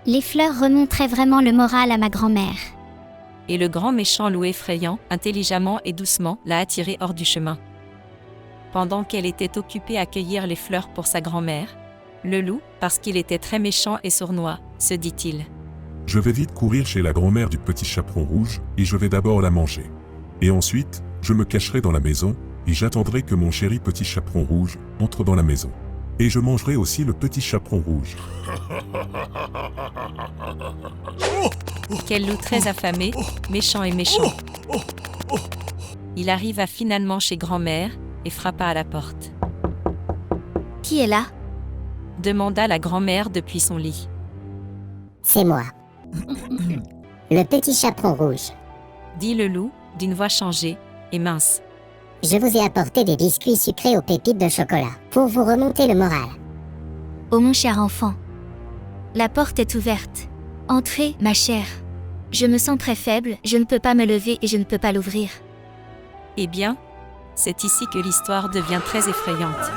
Les fleurs remonteraient vraiment le moral à ma grand-mère. Et le grand méchant loup effrayant, intelligemment et doucement, l'a attirée hors du chemin. Pendant qu'elle était occupée à cueillir les fleurs pour sa grand-mère, le loup, parce qu'il était très méchant et sournois, se dit-il: Je vais vite courir chez la grand-mère du petit chaperon rouge, et je vais d'abord la manger. Et ensuite, je me cacherai dans la maison, et j'attendrai que mon chéri petit chaperon rouge entre dans la maison. Et je mangerai aussi le petit chaperon rouge. Quel loup très affamé, méchant et méchant. Il arriva finalement chez grand-mère et frappa à la porte. Qui est là? Demanda la grand-mère depuis son lit. C'est moi. Le petit chaperon rouge. Dit le loup, d'une voix changée et mince. Je vous ai apporté des biscuits sucrés aux pépites de chocolat, pour vous remonter le moral. Oh mon cher enfant. La porte est ouverte. Entrez, ma chère. Je me sens très faible, je ne peux pas me lever et je ne peux pas l'ouvrir. Eh bien, c'est ici que l'histoire devient très effrayante.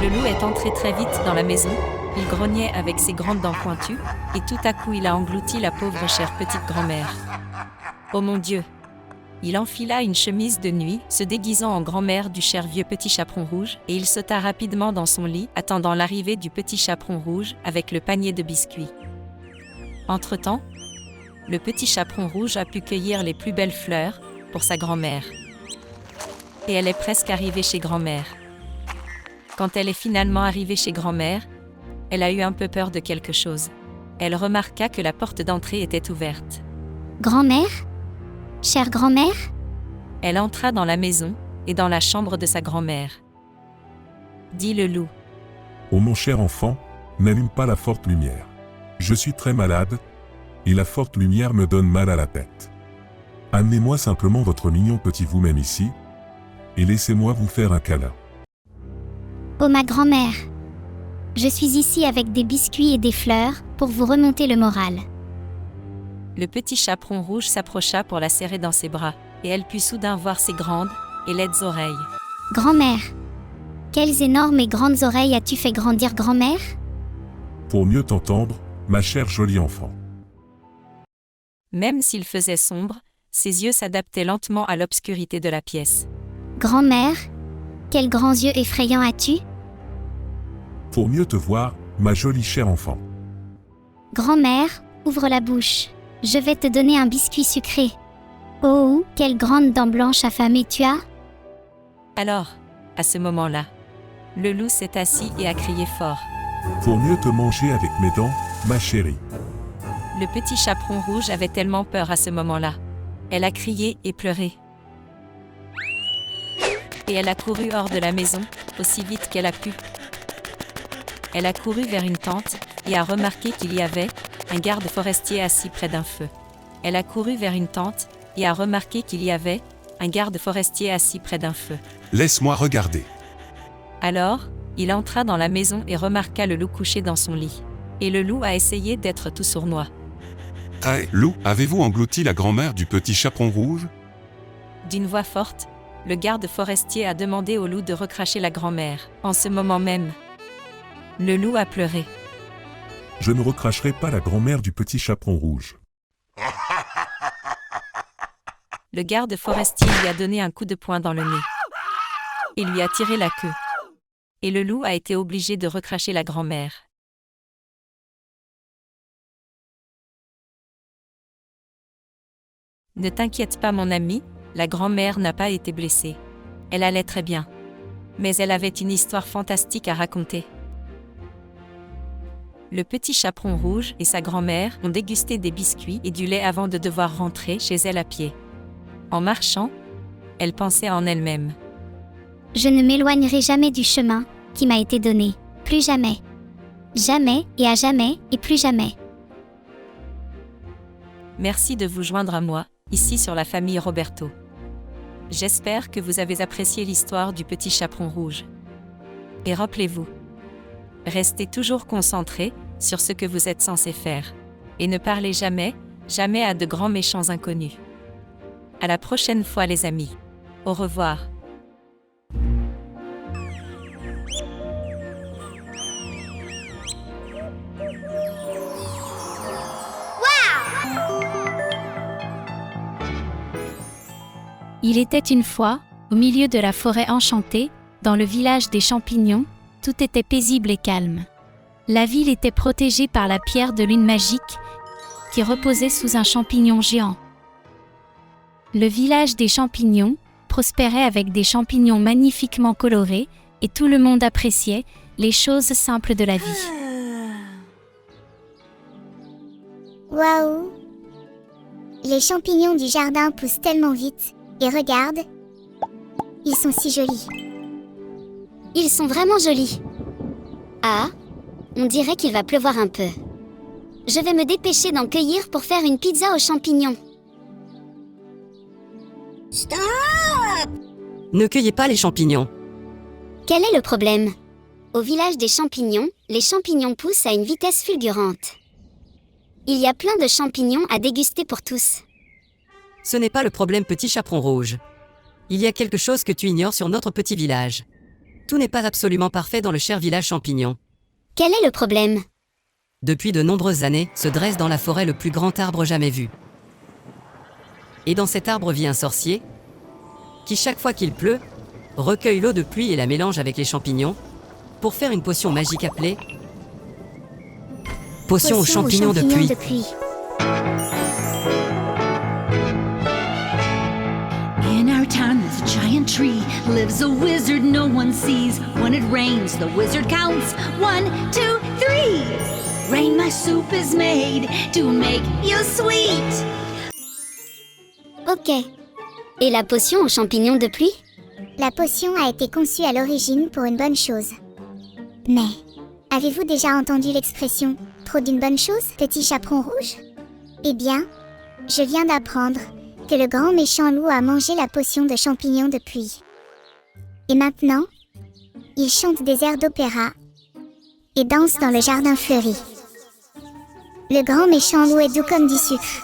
Le loup est entré très vite dans la maison, il grognait avec ses grandes dents pointues, et tout à coup il a englouti la pauvre chère petite grand-mère. Oh mon Dieu! Il enfila une chemise de nuit, se déguisant en grand-mère du cher vieux petit chaperon rouge, et il sauta rapidement dans son lit, attendant l'arrivée du petit chaperon rouge avec le panier de biscuits. Entre-temps, le petit chaperon rouge a pu cueillir les plus belles fleurs pour sa grand-mère. Et elle est presque arrivée chez grand-mère. Quand elle est finalement arrivée chez grand-mère, elle a eu un peu peur de quelque chose. Elle remarqua que la porte d'entrée était ouverte. Grand-mère? Chère grand-mère? Elle entra dans la maison et dans la chambre de sa grand-mère. Dit le loup. Oh mon cher enfant, n'allume pas la forte lumière. Je suis très malade, et la forte lumière me donne mal à la tête. Amenez-moi simplement votre mignon petit vous-même ici, et laissez-moi vous faire un câlin. Oh ma grand-mère. Je suis ici avec des biscuits et des fleurs pour vous remonter le moral. Le petit chaperon rouge s'approcha pour la serrer dans ses bras, et elle put soudain voir ses grandes et laides oreilles. Grand-mère. Quelles énormes et grandes oreilles as-tu fait grandir, grand-mère? Pour mieux t'entendre, ma chère jolie enfant. Même s'il faisait sombre, ses yeux s'adaptaient lentement à l'obscurité de la pièce. Grand-mère, quels grands yeux effrayants as-tu? Pour mieux te voir, ma jolie chère enfant. Grand-mère, ouvre la bouche. Je vais te donner un biscuit sucré. Oh, quelles grandes dents blanches affamées tu as? Alors, à ce moment-là, le loup s'est assis et a crié fort. Pour mieux te manger avec mes dents, ma chérie. Le petit chaperon rouge avait tellement peur à ce moment-là. Elle a crié et pleuré. Et elle a couru hors de la maison, aussi vite qu'elle a pu. Elle a couru vers une tente et a remarqué qu'il y avait un garde forestier assis près d'un feu. Elle a couru vers une tente et a remarqué qu'il y avait un garde forestier assis près d'un feu. Laisse-moi regarder. Alors, il entra dans la maison et remarqua le loup couché dans son lit. Et le loup a essayé d'être tout sournois. Hey, loup, avez-vous englouti la grand-mère du petit chaperon rouge? D'une voix forte, le garde forestier a demandé au loup de recracher la grand-mère. En ce moment même, le loup a pleuré. Je ne recracherai pas la grand-mère du petit chaperon rouge. Le garde forestier lui a donné un coup de poing dans le nez. Et lui a tiré la queue. Et le loup a été obligé de recracher la grand-mère. Ne t'inquiète pas mon ami, la grand-mère n'a pas été blessée. Elle allait très bien. Mais elle avait une histoire fantastique à raconter. Le petit chaperon rouge et sa grand-mère ont dégusté des biscuits et du lait avant de devoir rentrer chez elle à pied. En marchant, elle pensait en elle-même. Je ne m'éloignerai jamais du chemin qui m'a été donné. Plus jamais. Jamais et à jamais et plus jamais. Merci de vous joindre à moi, ici sur la famille Roberto. J'espère que vous avez apprécié l'histoire du petit chaperon rouge. Et rappelez-vous, restez toujours concentrés sur ce que vous êtes censé faire. Et ne parlez jamais, jamais à de grands méchants inconnus. À la prochaine fois les amis. Au revoir. Il était une fois, au milieu de la forêt enchantée, dans le village des champignons, tout était paisible et calme. La ville était protégée par la pierre de lune magique, qui reposait sous un champignon géant. Le village des champignons prospérait avec des champignons magnifiquement colorés, et tout le monde appréciait les choses simples de la vie. Waouh! Les champignons du jardin poussent tellement vite. Et regarde, ils sont si jolis. Ils sont vraiment jolis. Ah, on dirait qu'il va pleuvoir un peu. Je vais me dépêcher d'en cueillir pour faire une pizza aux champignons. Stop! Ne cueillez pas les champignons. Quel est le problème? Au village des champignons, les champignons poussent à une vitesse fulgurante. Il y a plein de champignons à déguster pour tous. Ce n'est pas le problème petit chaperon rouge. Il y a quelque chose que tu ignores sur notre petit village. Tout n'est pas absolument parfait dans le cher village champignon. Quel est le problème? Depuis de nombreuses années, se dresse dans la forêt le plus grand arbre jamais vu. Et dans cet arbre vit un sorcier, qui chaque fois qu'il pleut, recueille l'eau de pluie et la mélange avec les champignons, pour faire une potion magique appelée potion aux champignons de pluie. In our town there's a giant tree, lives a wizard no one sees. When it rains, the wizard counts 1, 2, 3. Rain, my soup is made to make you sweet. Ok. Et la potion aux champignons de pluie? La potion a été conçue à l'origine pour une bonne chose. Mais, avez-vous déjà entendu l'expression « trop d'une bonne chose, petit chaperon rouge » Eh bien, je viens d'apprendre que le grand méchant loup a mangé la potion de champignons de pluie. Et maintenant, il chante des airs d'opéra et danse dans le jardin fleuri. Le grand méchant loup est doux comme du sucre.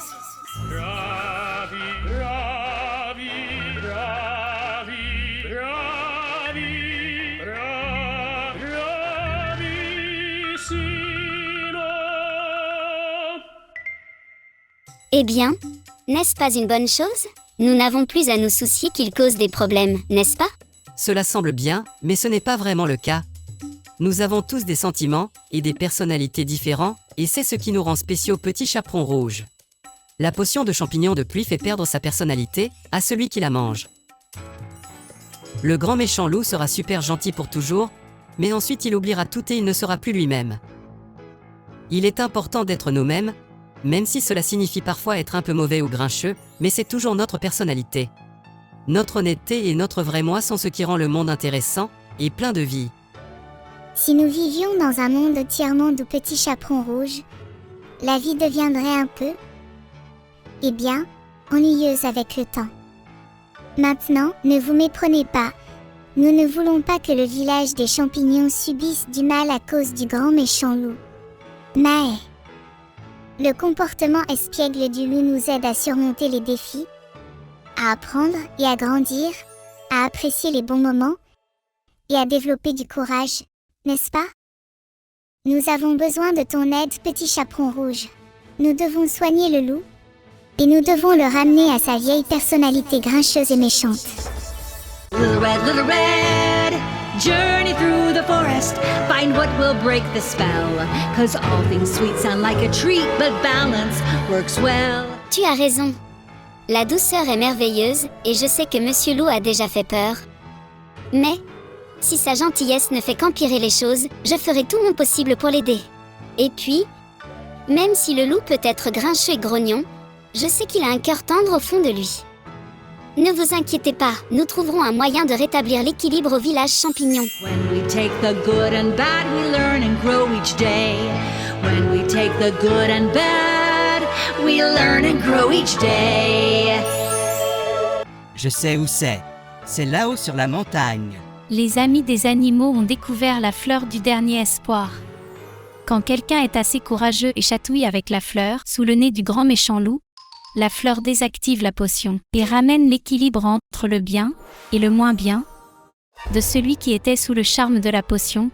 Eh bien, n'est-ce pas une bonne chose? Nous n'avons plus à nous soucier qu'il cause des problèmes, n'est-ce pas? Cela semble bien, mais ce n'est pas vraiment le cas. Nous avons tous des sentiments et des personnalités différents, et c'est ce qui nous rend spéciaux petits chaperons rouges. La potion de champignons de pluie fait perdre sa personnalité à celui qui la mange. Le grand méchant loup sera super gentil pour toujours, mais ensuite il oubliera tout et il ne sera plus lui-même. Il est important d'être nous-mêmes, même si cela signifie parfois être un peu mauvais ou grincheux, mais c'est toujours notre personnalité. Notre honnêteté et notre vrai moi sont ce qui rend le monde intéressant et plein de vie. Si nous vivions dans un monde entièrement de petits chaperons rouges, la vie deviendrait un peu, ennuyeuse avec le temps. Maintenant, ne vous méprenez pas. Nous ne voulons pas que le village des champignons subisse du mal à cause du grand méchant loup. Mais le comportement espiègle du loup nous aide à surmonter les défis, à apprendre et à grandir, à apprécier les bons moments et à développer du courage, n'est-ce pas? Nous avons besoin de ton aide, petit chaperon rouge. Nous devons soigner le loup et nous devons le ramener à sa vieille personnalité grincheuse et méchante. Little red, journey through the forest, find what will break the spell, 'cause all things sweet sound like a treat, but balance works well. Tu as raison. La douceur est merveilleuse, et je sais que Monsieur Loup a déjà fait peur. Mais, si sa gentillesse ne fait qu'empirer les choses, je ferai tout mon possible pour l'aider. Et puis, même si le loup peut être grincheux et grognon, je sais qu'il a un cœur tendre au fond de lui. Ne vous inquiétez pas, nous trouverons un moyen de rétablir l'équilibre au village champignon. When we take the good and bad, we learn and grow each day. When we take the good and bad, we learn and grow each day. Je sais où c'est. C'est là-haut sur la montagne. Les amis des animaux ont découvert la fleur du dernier espoir. Quand quelqu'un est assez courageux et chatouille avec la fleur sous le nez du grand méchant loup, la fleur désactive la potion et ramène l'équilibre entre le bien et le moins bien de celui qui était sous le charme de la potion.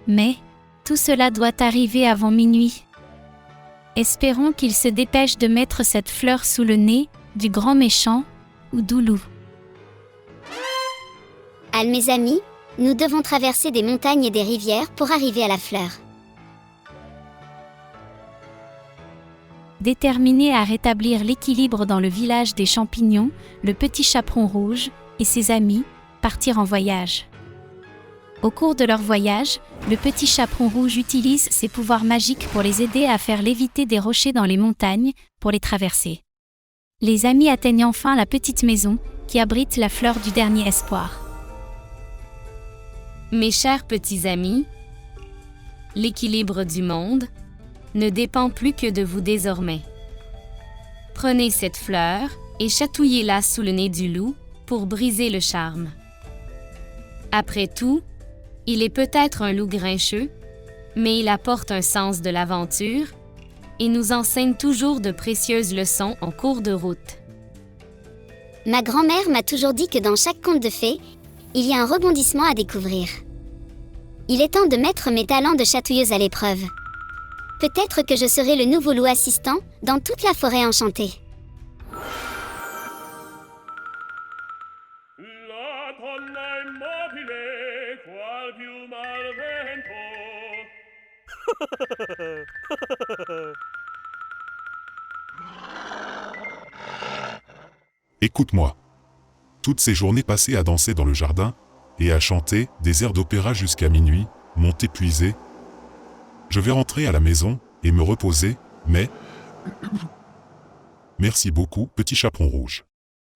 Mais tout cela doit arriver avant minuit. Espérons qu'il se dépêche de mettre cette fleur sous le nez du grand méchant ou Doulou. Mes amis, nous devons traverser des montagnes et des rivières pour arriver à la fleur. Déterminé à rétablir l'équilibre dans le village des champignons, le petit chaperon rouge et ses amis partirent en voyage. Au cours de leur voyage, le petit chaperon rouge utilise ses pouvoirs magiques pour les aider à faire léviter des rochers dans les montagnes pour les traverser. Les amis atteignent enfin la petite maison qui abrite la fleur du dernier espoir. Mes chers petits amis, l'équilibre du monde ne dépend plus que de vous désormais. Prenez cette fleur et chatouillez-la sous le nez du loup pour briser le charme. Après tout, il est peut-être un loup grincheux, mais il apporte un sens de l'aventure et nous enseigne toujours de précieuses leçons en cours de route. Ma grand-mère m'a toujours dit que dans chaque conte de fées, il y a un rebondissement à découvrir. Il est temps de mettre mes talents de chatouilleuse à l'épreuve. Peut-être que je serai le nouveau loup assistant dans toute la forêt enchantée. Écoute-moi. Toutes ces journées passées à danser dans le jardin et à chanter des airs d'opéra jusqu'à minuit m'ont épuisé. Je vais rentrer à la maison et me reposer, mais... Merci beaucoup, petit chaperon rouge.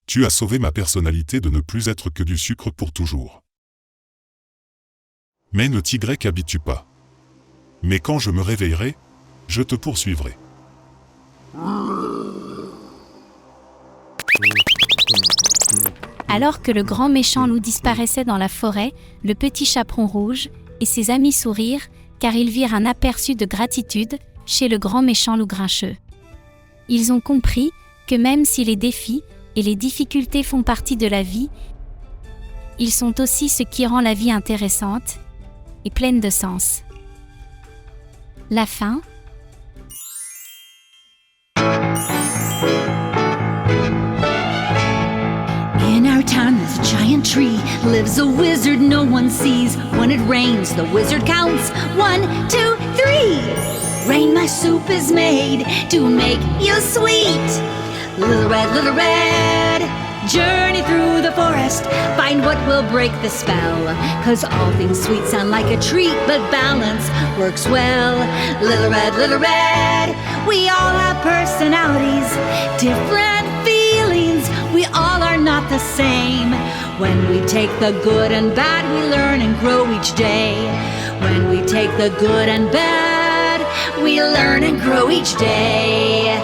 Tu as sauvé ma personnalité de ne plus être que du sucre pour toujours. Mais ne t'y habitue pas. Mais quand je me réveillerai, je te poursuivrai. Alors que le grand méchant loup disparaissait dans la forêt, le petit chaperon rouge et ses amis sourirent car ils virent un aperçu de gratitude chez le grand méchant loup grincheux. Ils ont compris que même si les défis et les difficultés font partie de la vie, ils sont aussi ce qui rend la vie intéressante et pleine de sens. La fin. In our town there's a giant tree, lives a wizard no one sees. When it rains, the wizard counts 1, 2, 3. Rain, my soup is made to make you sweet. Little red, journey through the forest, find what will break the spell. 'Cause all things sweet sound like a treat, but balance works well. Little red, we all have personalities, different feelings, we all are not the same. When we take the good and bad, we learn and grow each day. When we take the good and bad, we learn and grow each day.